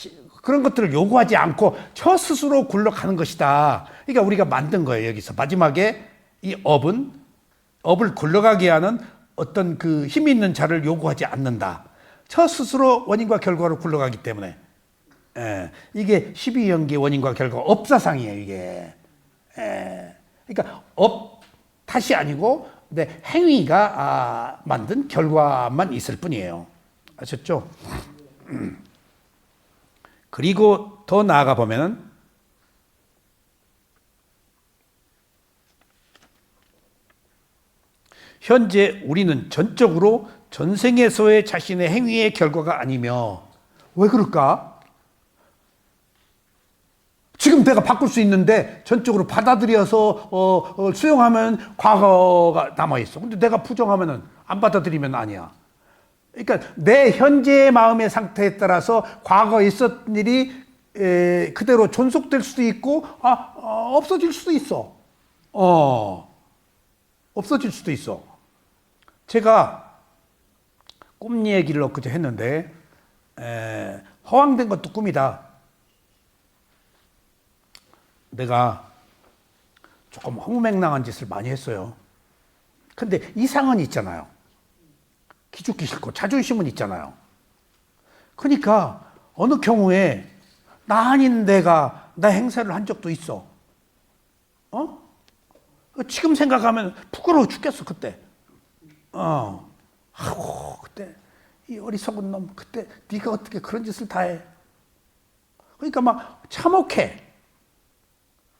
Speaker 1: 그런 것들을 요구하지 않고 저 스스로 굴러가는 것이다. 그러니까 우리가 만든 거예요. 여기서 마지막에 이 업을 굴러가게 하는 어떤 그 힘 있는 자를 요구하지 않는다. 저 스스로 원인과 결과로 굴러가기 때문에 이게 12연계 원인과 결과 업사상이에요. 이게 그러니까 업 탓이 아니고 행위가 만든 결과만 있을 뿐이에요. 아셨죠? 그리고 더 나아가 보면은 현재 우리는 전적으로 전생에서의 자신의 행위의 결과가 아니며 왜 그럴까? 지금 내가 바꿀 수 있는데 전적으로 받아들여서 수용하면 과거가 남아있어. 근데 내가 부정하면은 안 받아들이면 아니야. 그러니까 내 현재의 마음의 상태에 따라서 과거에 있었던 일이 그대로 존속될 수도 있고 없어질 수도 있어. 없어질 수도 있어. 제가 꿈 얘기를 엊그제 했는데 허황된 것도 꿈이다. 내가 조금 허무맹랑한 짓을 많이 했어요. 근데 이상은 있잖아요. 기죽기 싫고 자존심은 있잖아요. 그러니까 어느 경우에 나 아닌 내가 나 행세를 한 적도 있어. 지금 생각하면 부끄러워 죽겠어 그때. 그때 이 어리석은 놈 그때 네가 어떻게 그런 짓을 다 해. 그러니까 막 참혹해.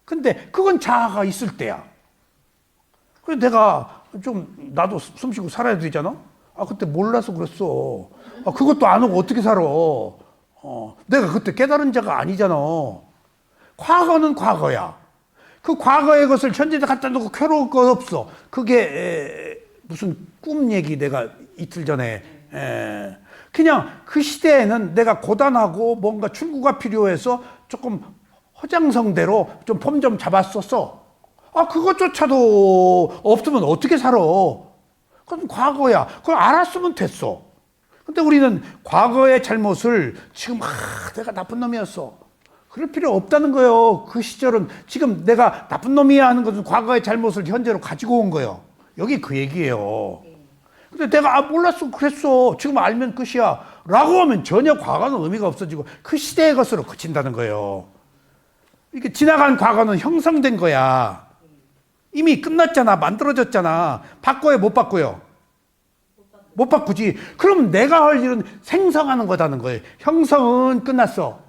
Speaker 1: 근데 그건 자아가 있을 때야. 그래서 내가 좀 나도 숨쉬고 살아야 되잖아. 그때 몰라서 그랬어. 그것도 안 오고 어떻게 살아. 내가 그때 깨달은 자가 아니잖아. 과거는 과거야. 그 과거의 것을 현재에 갖다 놓고 괴로울 거 없어. 그게 무슨 꿈 얘기 내가 이틀 전에 그냥 그 시대에는 내가 고단하고 뭔가 출구가 필요해서 조금 허장성대로 좀 폼 좀 잡았었어. 그것조차도 없으면 어떻게 살아. 그건 과거야. 그걸 알았으면 됐어. 근데 우리는 과거의 잘못을 지금 내가 나쁜 놈이었어. 그럴 필요 없다는 거예요. 그 시절은 지금 내가 나쁜 놈이야 하는 것은 과거의 잘못을 현재로 가지고 온 거예요. 여기 그 얘기예요. 근데 내가 몰랐어 그랬어. 지금 알면 끝이야. 라고 하면 전혀 과거는 의미가 없어지고 그 시대의 것으로 그친다는 거예요. 이게 지나간 과거는 형성된 거야. 이미 끝났잖아. 만들어졌잖아. 바꿔요 못 바꿔요? 못 바꾸지. 그럼 내가 할 일은 생성하는 거다는 거예요. 형성은 끝났어.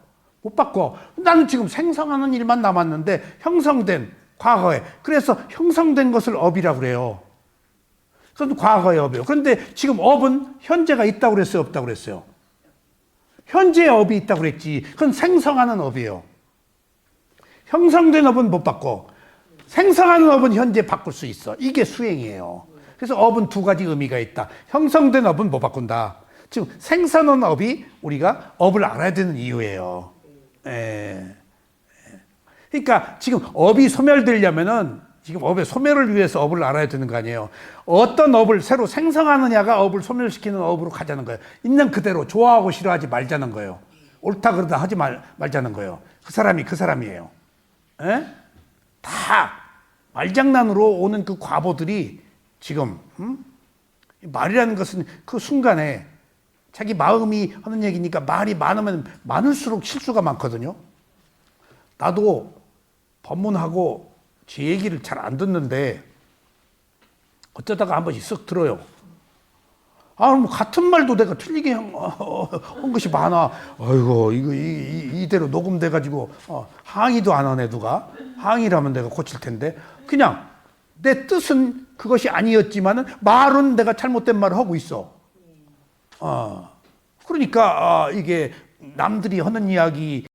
Speaker 1: 못 바꿔. 나는 지금 생성하는 일만 남았는데 형성된 과거에. 그래서 형성된 것을 업이라고 그래요. 그건 과거의 업이에요. 그런데 지금 업은 현재가 있다고 그랬어요? 없다고 그랬어요? 현재의 업이 있다고 그랬지. 그건 생성하는 업이에요. 형성된 업은 못 바꿔. 생성하는 업은 현재 바꿀 수 있어. 이게 수행이에요. 그래서 업은 두 가지 의미가 있다. 형성된 업은 못 바꾼다. 지금 생성하는 업이 우리가 업을 알아야 되는 이유예요. 그러니까 지금 업이 소멸되려면은 지금 업의 소멸을 위해서 업을 알아야 되는 거 아니에요. 어떤 업을 새로 생성하느냐가 업을 소멸시키는 업으로 가자는 거예요. 있는 그대로 좋아하고 싫어하지 말자는 거예요. 옳다 그러다 하지 말자는 거예요. 그 사람이 그 사람이에요. 다 말장난으로 오는 그 과보들이 지금 말이라는 것은 그 순간에 자기 마음이 하는 얘기니까 말이 많으면 많을수록 실수가 많거든요. 나도 법문하고 제 얘기를 잘 안 듣는데 어쩌다가 한 번씩 쓱 들어요. 뭐 같은 말도 내가 틀리게 한 것이 많아. 아이고, 이대로 녹음돼가지고, 항의도 안 하네, 누가. 항의라면 내가 고칠 텐데. 그냥 내 뜻은 그것이 아니었지만은 말은 내가 잘못된 말을 하고 있어. 그러니까, 이게 남들이 하는 이야기,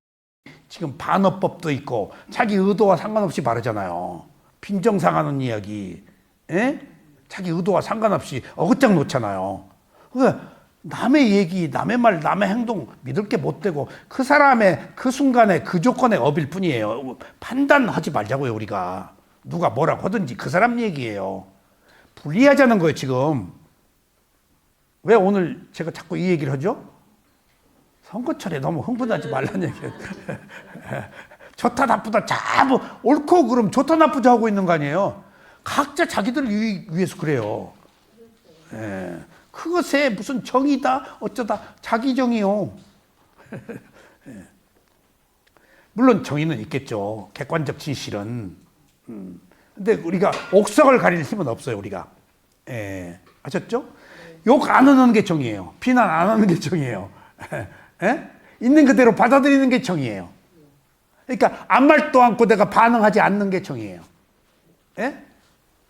Speaker 1: 지금 반어법도 있고, 자기 의도와 상관없이 바르잖아요. 빈정상하는 이야기, 자기 의도와 상관없이 어긋장 놓잖아요. 남의 얘기, 남의 말, 남의 행동 믿을 게 못 되고 그 사람의 그 순간에 그 조건의 업일 뿐이에요. 판단하지 말자고요, 우리가. 누가 뭐라고 하든지 그 사람 얘기예요. 분리하자는 거예요, 지금. 왜 오늘 제가 자꾸 이 얘기를 하죠? 선거철에 너무 흥분하지 말라는 얘기예요. 좋다 나쁘다 자부 옳고 그럼 좋다 나쁘다 하고 있는 거 아니에요. 각자 자기들 유익 위해서 그래요. 그것에 무슨 정의다 어쩌다 자기 정의요. 물론 정의는 있겠죠. 객관적 진실은. 근데 우리가 옥석을 가릴 힘은 없어요, 우리가. 아셨죠? 욕 안 하는 게 정의예요. 비난 안 하는 게 정의예요. 있는 그대로 받아들이는 게 정의예요. 그러니까 아무 말도 않고 내가 반응하지 않는 게 정의예요.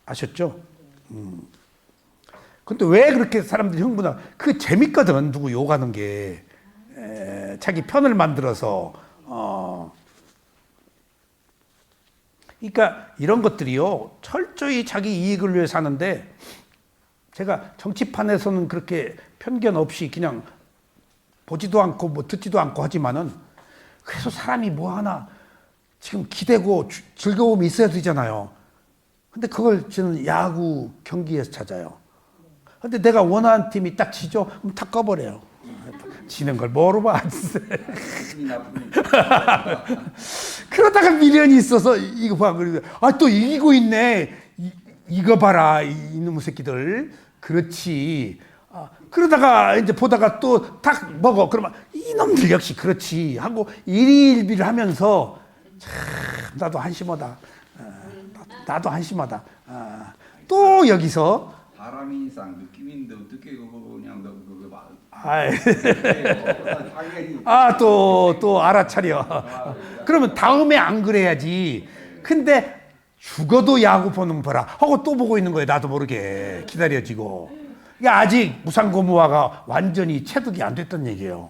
Speaker 1: 아셨죠? 근데 왜 그렇게 사람들이 흥분하? 그 재밌거든, 누구 욕하는 게. 자기 편을 만들어서. 그러니까 이런 것들이요, 철저히 자기 이익을 위해 사는데, 제가 정치판에서는 그렇게 편견 없이 그냥 보지도 않고 뭐 듣지도 않고 하지만은, 그래서 사람이 뭐 하나 지금 기대고 즐거움이 있어야 되잖아요. 근데 그걸 저는 야구 경기에서 찾아요. 근데 내가 원하는 팀이 딱 지죠? 그럼 다 꺼버려요. 지는 걸 뭐로 봐. 그러다가 미련이 있어서 이거 봐. 또 이기고 있네. 이거 봐라, 이놈의 새끼들. 그렇지. 그러다가 이제 보다가 또 딱 먹어. 그러면 이놈들 역시 그렇지 하고 일희일비를 하면서 참 나도 한심하다. 나도 한심하다. 또 여기서
Speaker 2: 사람인상 느낌인데 어떻게 그냥 그거 봐.
Speaker 1: 또 알아차려. 그러면 다음에 안 그래야지. 근데 죽어도 야구 보는 거라 하고 또 보고 있는 거예요. 나도 모르게 기다려지고. 아직 무상고무화가 완전히 체득이 안 됐던 얘기예요.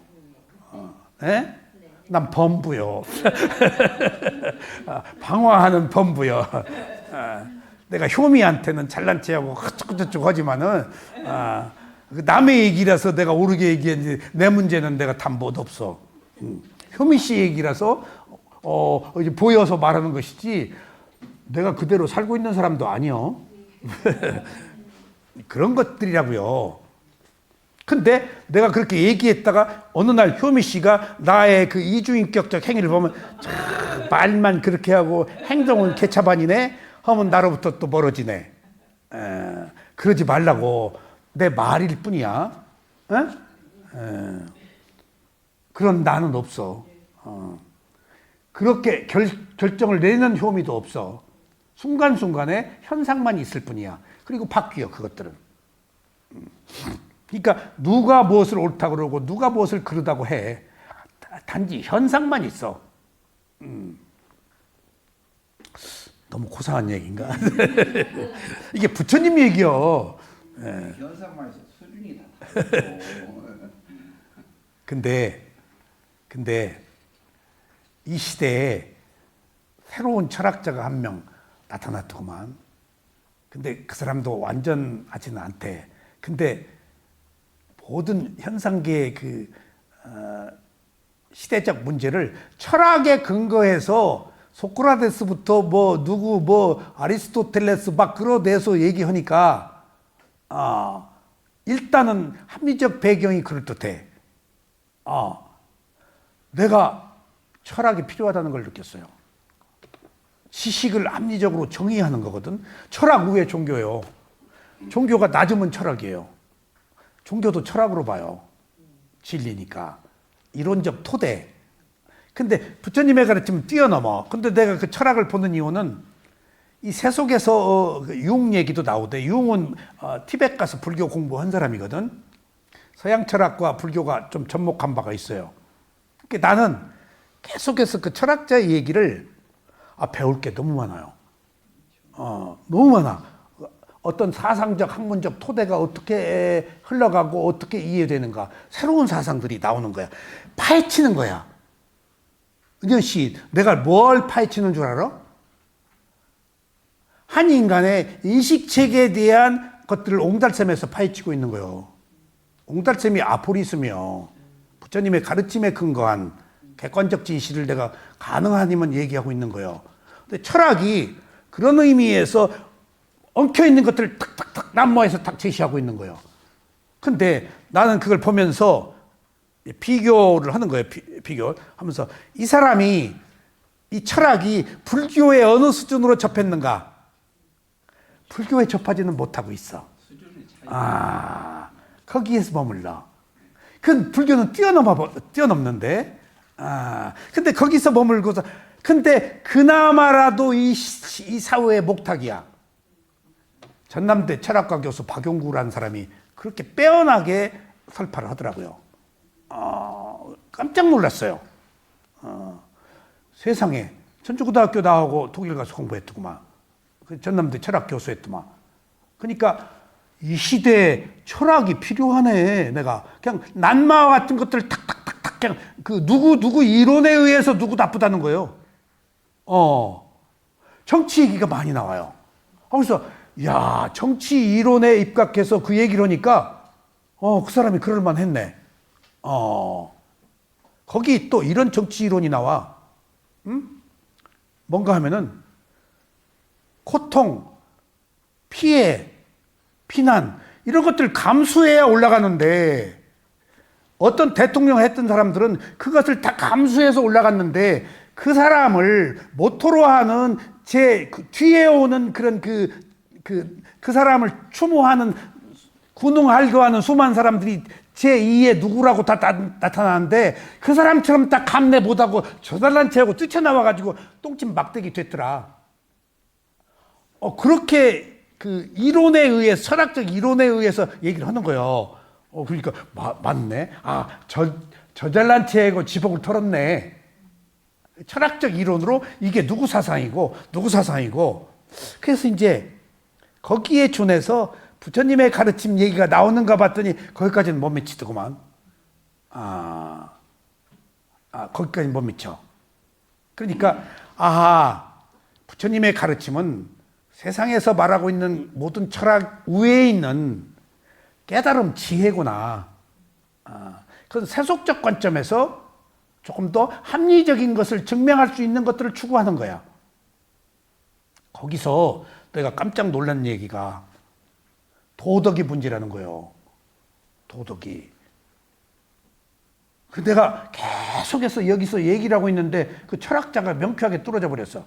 Speaker 1: 난 범부요. 방황하는 범부요. 내가 효미한테는 잘난 체하고 헛죽헛죽 하지만은 남의 얘기라서 내가 오르게 얘기했는지 내 문제는 내가 담보도 없어. 효미 씨 얘기라서 이제 보여서 말하는 것이지 내가 그대로 살고 있는 사람도 아니요. 그런 것들이라고요. 근데 내가 그렇게 얘기했다가 어느 날 효미 씨가 나의 그 이중인격적 행위를 보면 말만 그렇게 하고 행동은 개차반이네 하면 나로부터 또 멀어지네. 그러지 말라고. 내 말일 뿐이야. 그런 나는 없어. 그렇게 결정을 내는 효미도 없어. 순간순간에 현상만 있을 뿐이야. 그리고 바뀌어, 그것들은. 그러니까 누가 무엇을 옳다고 그러고 누가 무엇을 그러다고 해. 단지 현상만 있어. 너무 고상한 얘기인가? 이게 부처님 얘기요.
Speaker 2: 현상만 해서 수준이 다 다르고.
Speaker 1: 근데 이 시대에 새로운 철학자가 한 명 나타났더구만. 근데 그 사람도 완전하지는 않대. 근데 모든 현상계의 시대적 문제를 철학에 근거해서 소크라테스부터 아리스토텔레스 막 끌어내서 얘기하니까 일단은 합리적 배경이 그럴듯해. 내가 철학이 필요하다는 걸 느꼈어요. 지식을 합리적으로 정의하는 거거든. 철학 위에 종교예요. 종교가 낮으면 철학이에요. 종교도 철학으로 봐요. 진리니까. 이론적 토대. 근데 부처님의 가르침은 뛰어넘어. 근데 내가 그 철학을 보는 이유는 이 세속에서 융 얘기도 나오대. 융은 티베트 가서 불교 공부한 사람이거든. 서양 철학과 불교가 좀 접목한 바가 있어요. 그러니까 나는 계속해서 그 철학자의 얘기를 배울 게 너무 많아요. 너무 많아. 어떤 사상적, 학문적 토대가 어떻게 흘러가고 어떻게 이해되는가. 새로운 사상들이 나오는 거야. 파헤치는 거야. 은현 씨, 내가 뭘 파헤치는 줄 알아? 한 인간의 인식체계에 대한 것들을 옹달샘에서 파헤치고 있는 거예요. 옹달샘이 아포리스며 부처님의 가르침에 근거한 객관적 진실을 내가 가능하니만 얘기하고 있는 거예요. 근데 철학이 그런 의미에서 엉켜있는 것들을 탁탁탁 남모에서 탁 제시하고 있는 거예요. 근데 나는 그걸 보면서 비교를 하는 거예요. 비교 하면서 이 사람이 이 철학이 불교의 어느 수준으로 접했는가? 불교에 접하지는 못하고 있어. 거기에서 머물러. 그 불교는 뛰어넘는데. 근데 거기서 머물고서 근데 그나마라도 이 사회의 목탁이야. 전남대 철학과 교수 박용구라는 사람이 그렇게 빼어나게 설파를 하더라고요. 깜짝 놀랐어요. 세상에 전주고등학교 나오고 독일 가서 공부했더구만. 전남대 철학 교수했더만. 그러니까 이 시대에 철학이 필요하네. 내가 그냥 난마와 같은 것들을 탁탁탁탁 그냥 그 누구 이론에 의해서 누구 나쁘다는 거예요. 정치 얘기가 많이 나와요. 그래서 야, 정치 이론에 입각해서 그 얘기를 하니까 그 사람이 그럴만 했네. 거기 또 이런 정치 이론이 나와. 뭔가 하면은 고통, 피해, 비난 이런 것들 감수해야 올라가는데 어떤 대통령 했던 사람들은 그것을 다 감수해서 올라갔는데 그 사람을 모토로 하는 뒤에 오는 그런 그 사람을 추모하는 군웅할거하는 수많은 사람들이 제2의 누구라고 다 나타나는데 그 사람처럼 딱 감내 못하고 저달란 체하고 뛰쳐나와가지고 똥침 막대기 됐더라. 그렇게 그 이론에 의해서 철학적 이론에 의해서 얘기를 하는 거예요. 그러니까 맞네. 저잘난 체하고 지복을 털었네. 철학적 이론으로 이게 누구 사상이고 그래서 이제 거기에 준해서 부처님의 가르침 얘기가 나오는가 봤더니 거기까지는 못 미치더구만. 거기까지는 못 미쳐. 그러니까 부처님의 가르침은 세상에서 말하고 있는 모든 철학 위에 있는 깨달음 지혜구나. 그건 세속적 관점에서 조금 더 합리적인 것을 증명할 수 있는 것들을 추구하는 거야. 거기서 내가 깜짝 놀란 얘기가 도덕이 문제라는 거예요. 도덕이. 내가 계속해서 여기서 얘기를 하고 있는데 그 철학자가 명쾌하게 뚫어져 버렸어.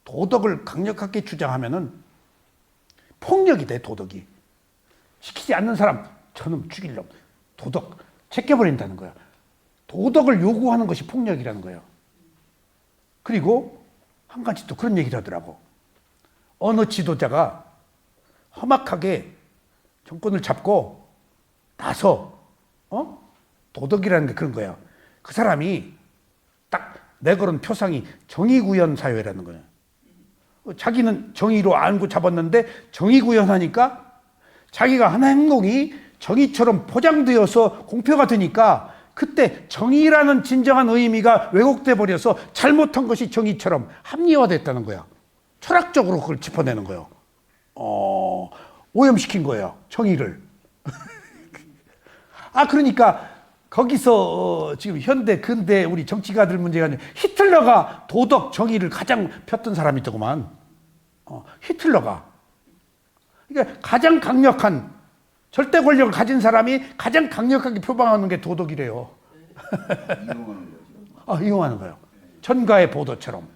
Speaker 1: 도덕을 강력하게 주장하면은 폭력이 돼, 도덕이. 시키지 않는 사람, 저놈 죽일 놈. 도덕, 제껴버린다는 거야. 도덕을 요구하는 것이 폭력이라는 거예요. 그리고 한 가지 또 그런 얘기를 하더라고. 어느 지도자가 험악하게 정권을 잡고 나서 도덕이라는 게 그런 거야. 그 사람이 딱 내걸은 표상이 정의구현 사회라는 거예요. 자기는 정의로 안고 잡았는데 정의구현하니까 자기가 하는 행동이 정의처럼 포장되어서 공표가 되니까 그때 정의라는 진정한 의미가 왜곡돼 버려서 잘못한 것이 정의처럼 합리화됐다는 거야. 철학적으로 그걸 짚어내는 거예요. 오염시킨 거예요. 정의를. 그러니까 거기서 지금 현대 근대 우리 정치가들 문제가 아니라 히틀러가 도덕 정의를 가장 폈던 사람이더구만. 히틀러가. 그러니까 가장 강력한 절대 권력을 가진 사람이 가장 강력하게 표방하는 게 도덕이래요.
Speaker 2: 이용하는 거죠.
Speaker 1: 이용하는 거예요. 전가의 보도처럼.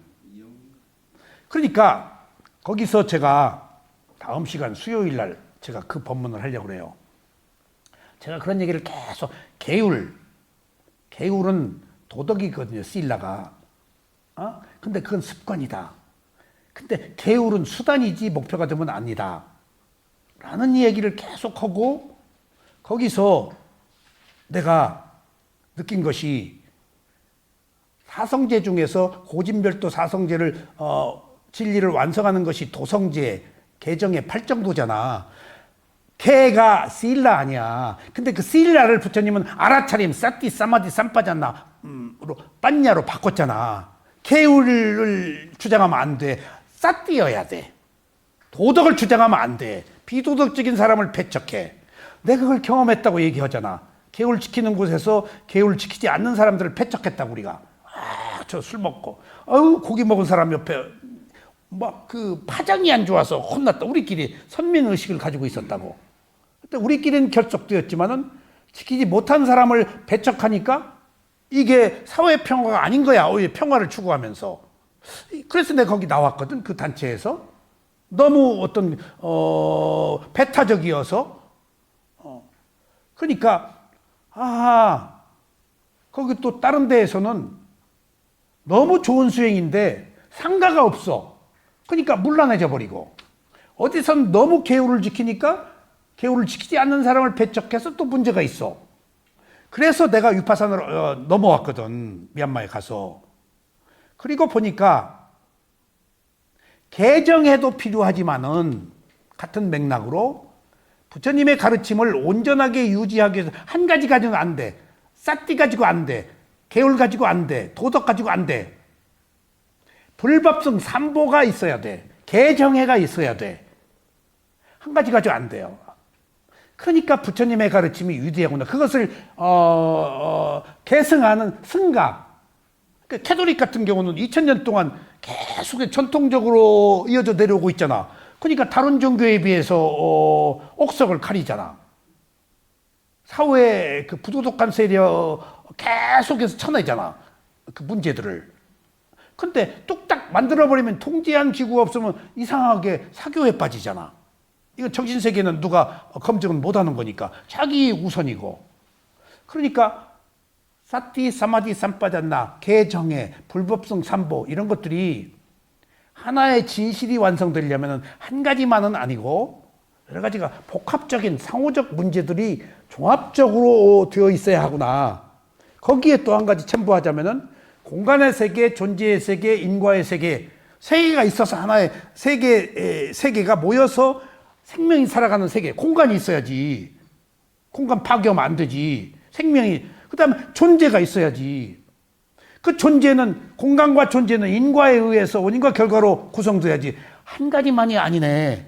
Speaker 1: 그러니까 거기서 제가 다음 시간 수요일 날 제가 그 법문을 하려고 그래요. 제가 그런 얘기를 계속 계율은 도덕이거든요. 실라가. 근데 그건 습관이다. 근데 계율은 수단이지 목표가 되면 아니다. 라는 얘기를 계속하고 거기서 내가 느낀 것이 사성제 중에서 고진별도 사성제를 진리를 완성하는 것이 도성제 개정의 팔정도잖아. 개가 실라 아니야. 근데 그 실라를 부처님은 알아차림 사띠 사마디 삼빠잔나로 빤냐로 바꿨잖아. 계율을 주장하면 안 돼. 사띠여야 돼. 도덕을 주장하면 안 돼. 비도덕적인 사람을 배척해. 내가 그걸 경험했다고 얘기하잖아. 계율 지키는 곳에서 계율 지키지 않는 사람들을 배척했다고 우리가. 저 술 먹고 고기 먹은 사람 옆에 막 그 파장이 안 좋아서 혼났다. 우리끼리 선민의식을 가지고 있었다고. 그때 우리끼리는 결속되었지만은 지키지 못한 사람을 배척하니까 이게 사회 평화가 아닌 거야. 오히려 평화를 추구하면서. 그래서 내가 거기 나왔거든. 그 단체에서. 너무 어떤 배타적이어서 그러니까 거기 또 다른 데에서는 너무 좋은 수행인데 상가가 없어. 그러니까 문란해져 버리고 어디선 너무 계율을 지키니까 계율을 지키지 않는 사람을 배척해서 또 문제가 있어. 그래서 내가 위파산으로 넘어왔거든. 미얀마에 가서. 그리고 보니까 개정해도 필요하지만은 같은 맥락으로 부처님의 가르침을 온전하게 유지하기 위해서 한 가지 가지고는 안 돼. 싹띠 가지고 안 돼. 계율 가지고 안 돼. 도덕 가지고 안 돼. 불법성 삼보가 있어야 돼. 개정해가 있어야 돼. 한 가지 가지고 안 돼요. 그러니까 부처님의 가르침이 위대하구나. 그것을 계승하는 승각. 그 캐톨릭 같은 경우는 2000년 동안 계속 전통적으로 이어져 내려오고 있잖아. 그러니까 다른 종교에 비해서 옥석을 가리잖아. 사회의 그 부도덕한 세력 계속해서 쳐내잖아. 그 문제들을. 근데 뚝딱 만들어버리면 통제한 기구가 없으면 이상하게 사교에 빠지잖아. 이거 정신세계는 누가 검증은 못하는 거니까 자기 우선이고. 그러니까 사티 사마디 삼빠잔나 개정해 불법성 삼보 이런 것들이 하나의 진실이 완성되려면 한 가지만은 아니고 여러 가지가 복합적인 상호적 문제들이 종합적으로 되어 있어야 하구나. 거기에 또 한 가지 첨부하자면은 공간의 세계, 존재의 세계, 인과의 세계, 세계가 있어서 하나의 세계가 모여서 생명이 살아가는 세계, 공간이 있어야지. 공간 파괴하면 안 되지. 생명이, 그 다음에 존재가 있어야지. 그 존재는, 공간과 존재는 인과에 의해서 원인과 결과로 구성돼야지. 한 가지만이 아니네.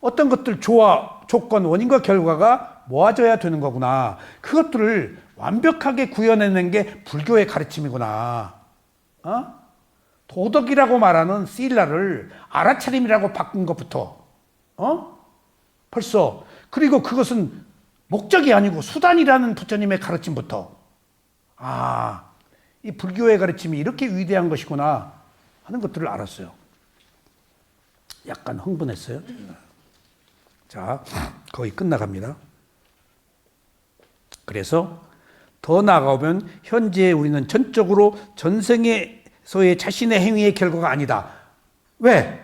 Speaker 1: 어떤 것들 조건, 원인과 결과가 모아져야 되는 거구나. 그것들을 완벽하게 구현해낸 게 불교의 가르침이구나. 도덕이라고 말하는 실라를 알아차림이라고 바꾼 것부터, 벌써. 그리고 그것은 목적이 아니고 수단이라는 부처님의 가르침부터. 이 불교의 가르침이 이렇게 위대한 것이구나 하는 것들을 알았어요. 약간 흥분했어요. 자, 거의 끝나갑니다. 그래서 더 나아가면 현재 우리는 전적으로 전생에서의 자신의 행위의 결과가 아니다. 왜?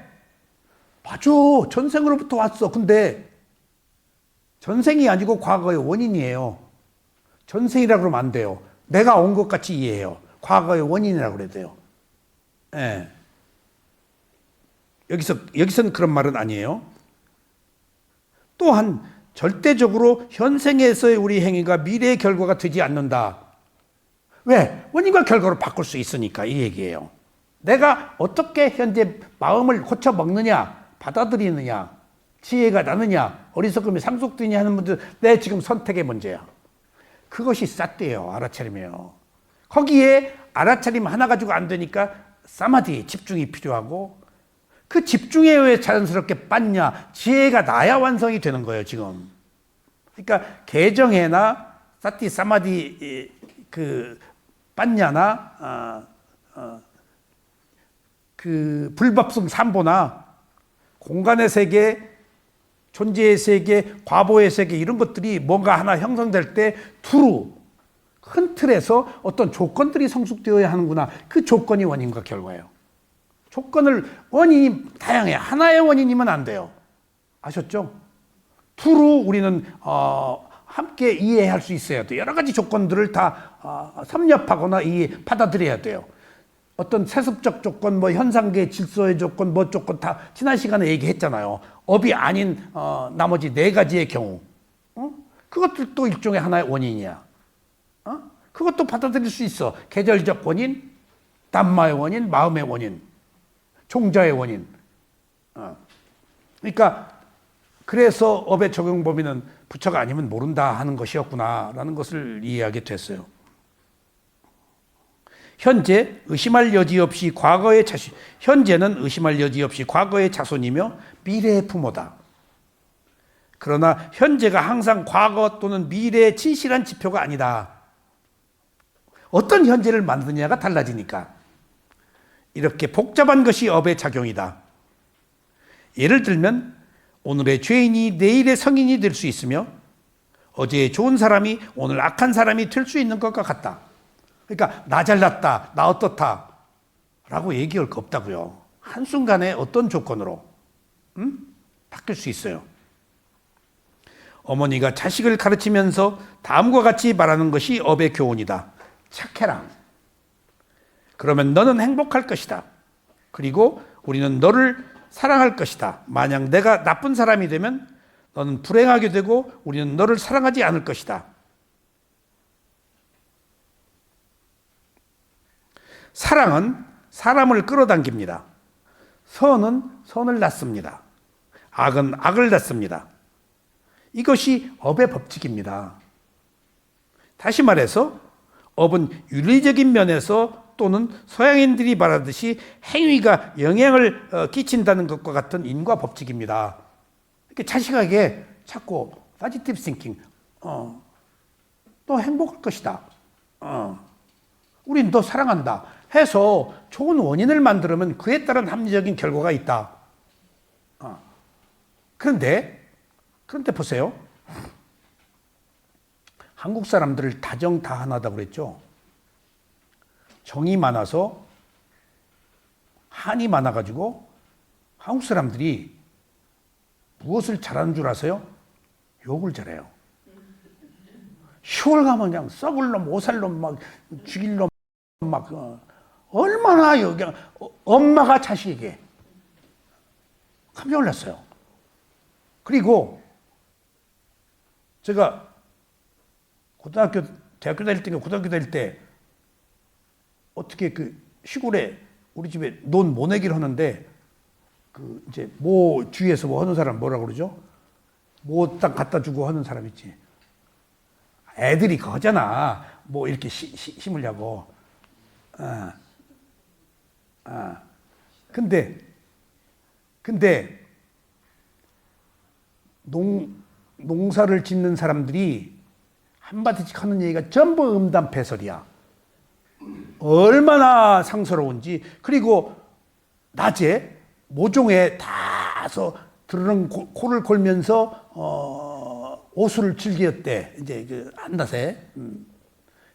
Speaker 1: 맞아. 전생으로부터 왔어. 근데 전생이 아니고 과거의 원인이에요. 전생이라 그러면 안 돼요. 내가 온 것 같이 이해해요. 과거의 원인이라고 그래야 돼요. 예. 여기서는 그런 말은 아니에요. 또한 절대적으로 현생에서의 우리 행위가 미래의 결과가 되지 않는다. 왜? 원인과 결과로 바꿀 수 있으니까 이 얘기예요. 내가 어떻게 현재 마음을 고쳐 먹느냐, 받아들이느냐, 지혜가 나느냐, 어리석음이 상속되느냐 하는 분들 내 지금 선택의 문제야. 그것이 쌌대요. 알아차림이에요. 거기에 알아차림 하나 가지고 안 되니까 사마디, 집중이 필요하고 그 집중에 왜 자연스럽게 빠냐, 지혜가 나야 완성이 되는 거예요 지금. 그러니까 개정해나 사티 사마디 그 빠냐나 그 불법성 삼보나 공간의 세계, 존재의 세계, 과보의 세계 이런 것들이 뭔가 하나 형성될 때 두루 큰 틀에서 어떤 조건들이 성숙되어야 하는구나. 그 조건이 원인과 결과예요. 원인이 다양해. 하나의 원인이면 안 돼요. 아셨죠? 두루 우리는 함께 이해할 수 있어야 돼요. 여러 가지 조건들을 다 섭렵하거나 받아들여야 돼요. 어떤 세습적 조건, 뭐 현상계 질서의 조건, 뭐 조건 다 지난 시간에 얘기했잖아요. 업이 아닌 나머지 4가지의 경우, 그것들도 일종의 하나의 원인이야. 그것도 받아들일 수 있어. 계절적 원인, 담마의 원인, 마음의 원인, 종자의 원인. 그러니까 그래서 업의 적용 범위는 부처가 아니면 모른다 하는 것이었구나라는 것을 이해하게 됐어요. 현재는 의심할 여지 없이 과거의 자손이며 미래의 부모다. 그러나 현재가 항상 과거 또는 미래의 진실한 지표가 아니다. 어떤 현재를 만드냐가 달라지니까. 이렇게 복잡한 것이 업의 작용이다. 예를 들면 오늘의 죄인이 내일의 성인이 될 수 있으며 어제의 좋은 사람이 오늘 악한 사람이 될 수 있는 것과 같다. 그러니까 나 잘났다, 나 어떻다 라고 얘기할 거 없다고요. 한순간에 어떤 조건으로 바뀔 수 있어요. 어머니가 자식을 가르치면서 다음과 같이 말하는 것이 업의 교훈이다. 착해라. 그러면 너는 행복할 것이다. 그리고 우리는 너를 사랑할 것이다. 만약 내가 나쁜 사람이 되면 너는 불행하게 되고 우리는 너를 사랑하지 않을 것이다. 사랑은 사람을 끌어당깁니다. 선은 선을 낳습니다. 악은 악을 낳습니다. 이것이 업의 법칙입니다. 다시 말해서 업은 윤리적인 면에서 또는 서양인들이 말하듯이 행위가 영향을 끼친다는 것과 같은 인과 법칙입니다. 이렇게 자식에게 자꾸 positive thinking, 너 행복할 것이다. 우린 너 사랑한다. 해서 좋은 원인을 만들면 그에 따른 합리적인 결과가 있다. 그런데 보세요. 한국 사람들을 다정다한하다고 그랬죠. 정이 많아서 한이 많아가지고 한국 사람들이 무엇을 잘하는 줄 아세요? 욕을 잘해요. 시골 가면 그냥 썩을 놈, 오살 놈, 막 죽일 놈, 막 얼마나 여기 엄마가 자식에게 깜짝 놀랐어요. 그리고 제가 대학교 다닐 때 어떻게 그 시골에 우리 집에 논 모내기를 하는데 그 이제 모 주위에서 뭐 하는 사람 뭐라 그러죠? 모 땅 갖다 주고 하는 사람 있지. 애들이 그거잖아. 뭐 이렇게 심으려고. 근데 농사를 짓는 사람들이 한마디씩 하는 얘기가 전부 음담패설이야. 얼마나 상스러운지. 그리고 낮에 모종에 다서 드르릉 코를 골면서 오수를 즐겼대. 이제 그 한낮에.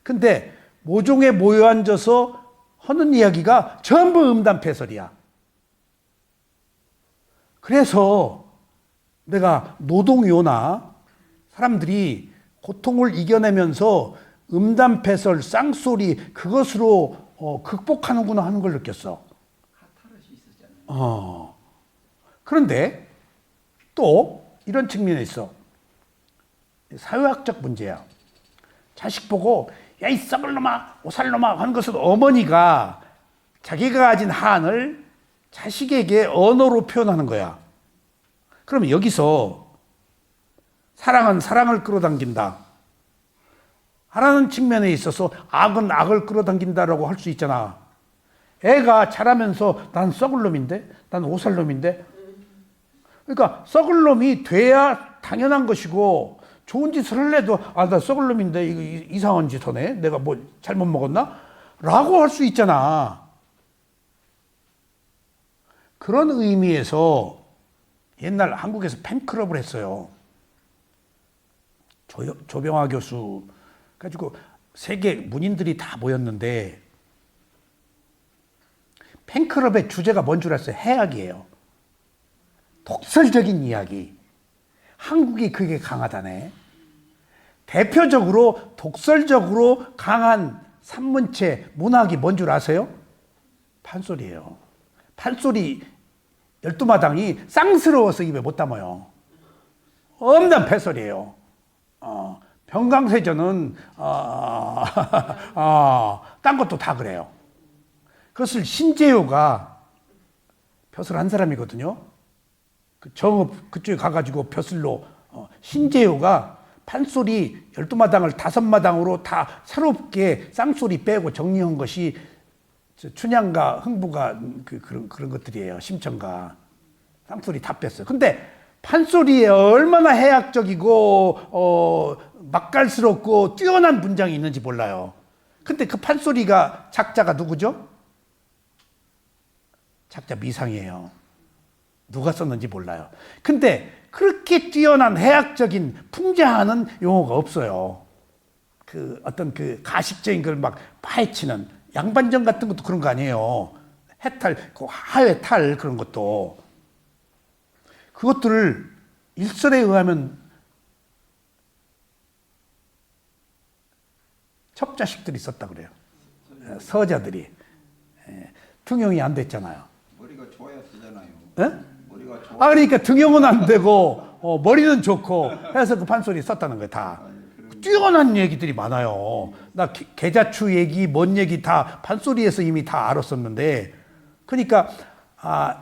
Speaker 1: 근데 모종에 모여 앉아서 하는 이야기가 전부 음담패설이야. 그래서 내가 노동요나 사람들이 고통을 이겨내면서 음담패설, 쌍소리 그것으로 극복하는구나 하는 걸 느꼈어.
Speaker 2: 카타르시 있었잖아요.
Speaker 1: 그런데 또 이런 측면이 있어. 사회학적 문제야. 자식 보고 야 이 썩을 놈아 오살 놈아 하는 것은 어머니가 자기가 가진 한을 자식에게 언어로 표현하는 거야. 그럼 여기서 사랑은 사랑을 끌어당긴다 하라는 측면에 있어서 악은 악을 끌어당긴다라고 할 수 있잖아. 애가 자라면서 난 썩을 놈인데, 난 오살 놈인데. 그러니까 썩을 놈이 돼야 당연한 것이고 좋은 짓을 할래도 나 썩을 놈인데 이거 이상한 짓 하네. 내가 뭐 잘못 먹었나? 라고 할 수 있잖아. 그런 의미에서 옛날 한국에서 팬클럽을 했어요. 조병화 교수 가지고 세계 문인들이 다 모였는데 팬클럽의 주제가 뭔 줄 아세요? 해악이에요. 독설적인 이야기. 한국이 그게 강하다네. 대표적으로 독설적으로 강한 산문체 문학이 뭔 줄 아세요? 판소리예요. 판소리 12마당이 쌍스러워서 입에 못 담아요. 엄난 패설이에요. 병강세전은 딴 것도 다 그래요. 그것을 신재효가 벼슬 한 사람이거든요. 그 정읍 그쪽에 가가지고 벼슬로 신재효가 판소리 12마당을 5마당으로 다 새롭게 쌍소리 빼고 정리한 것이 춘향과 흥부가 그런 것들이에요. 심청가 쌍소리 다 뺐어요. 근데 판소리에 얼마나 해학적이고 맛깔스럽고 뛰어난 문장이 있는지 몰라요. 근데 그 판소리가 작자가 누구죠? 작자 미상이에요. 누가 썼는지 몰라요. 근데 그렇게 뛰어난 해학적인 풍자하는 용어가 없어요. 그 어떤 그 가식적인 걸 막 파헤치는 양반전 같은 것도 그런 거 아니에요. 해탈, 그 하회탈 그런 것도. 그것들을 일설에 의하면 첩자식들이 썼다 그래요. 서자들이. 등용이 안 됐잖아요.
Speaker 2: 머리가 좋아야 쓰잖아요.
Speaker 1: 예?
Speaker 2: 머리가 좋아.
Speaker 1: 그러니까 등용은 안 되고 머리는 좋고 해서 그 판소리 썼다는 거예요. 다. 뛰어난 얘기들이 많아요. 나 계자추 얘기, 뭔 얘기 다 판소리에서 이미 다 알았었는데, 그러니까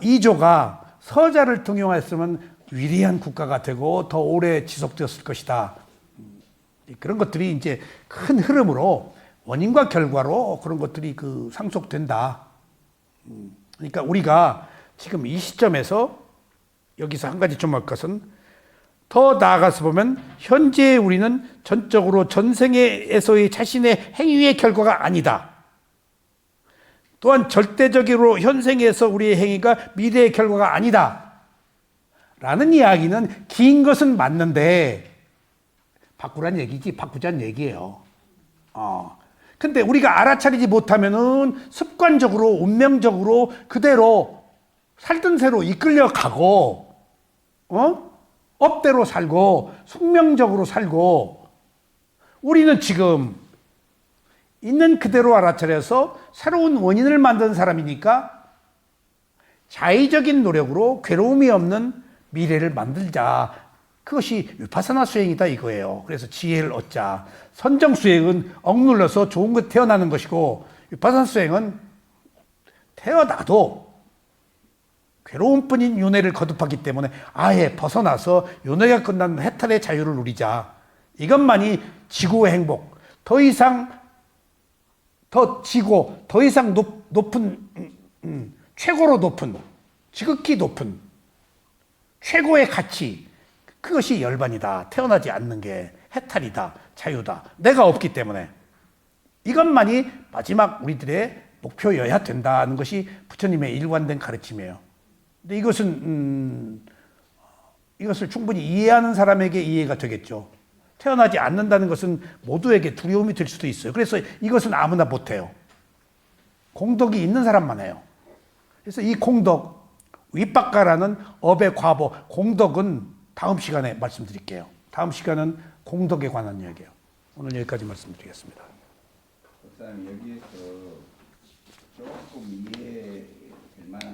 Speaker 1: 이조가 서자를 등용했으면 위대한 국가가 되고 더 오래 지속되었을 것이다. 그런 것들이 이제 큰 흐름으로 원인과 결과로 그런 것들이 상속된다. 그러니까 우리가 지금 이 시점에서 여기서 한 가지 좀 할 것은, 더 나아가서 보면 현재 우리는 전적으로 전생에서의 자신의 행위의 결과가 아니다. 또한 절대적으로 현생에서 우리의 행위가 미래의 결과가 아니다. 라는 이야기는 긴 것은 맞는데 바꾸란 얘기지, 바꾸자는 얘기예요. 근데 우리가 알아차리지 못하면은 습관적으로 운명적으로 그대로 살던 새로 이끌려가고 업대로 살고 숙명적으로 살고, 우리는 지금 있는 그대로 알아차려서 새로운 원인을 만든 사람이니까 자의적인 노력으로 괴로움이 없는 미래를 만들자. 그것이 위파사나 수행이다 이거예요. 그래서 지혜를 얻자. 선정 수행은 억눌러서 좋은 것 태어나는 것이고, 위파사나 수행은 태어나도 괴로움뿐인 윤회를 거듭하기 때문에 아예 벗어나서 윤회가 끝난 해탈의 자유를 누리자. 이것만이 지구의 행복. 더 이상 더 지고 더 이상 높은 최고로 높은, 지극히 높은 최고의 가치, 그것이 열반이다. 태어나지 않는 게 해탈이다. 자유다. 내가 없기 때문에 이것만이 마지막 우리들의 목표여야 된다는 것이 부처님의 일관된 가르침이에요. 근데 이것을 충분히 이해하는 사람에게 이해가 되겠죠. 태어나지 않는다는 것은 모두에게 두려움이 될 수도 있어요. 그래서 이것은 아무나 못해요. 공덕이 있는 사람만 해요. 그래서 이 공덕, 윗박가라는 업의 과보, 공덕은 다음 시간에 말씀드릴게요. 다음 시간은 공덕에 관한 이야기예요. 오늘 여기까지 말씀드리겠습니다.
Speaker 2: 목사님 여기에서 조금 이해될 만한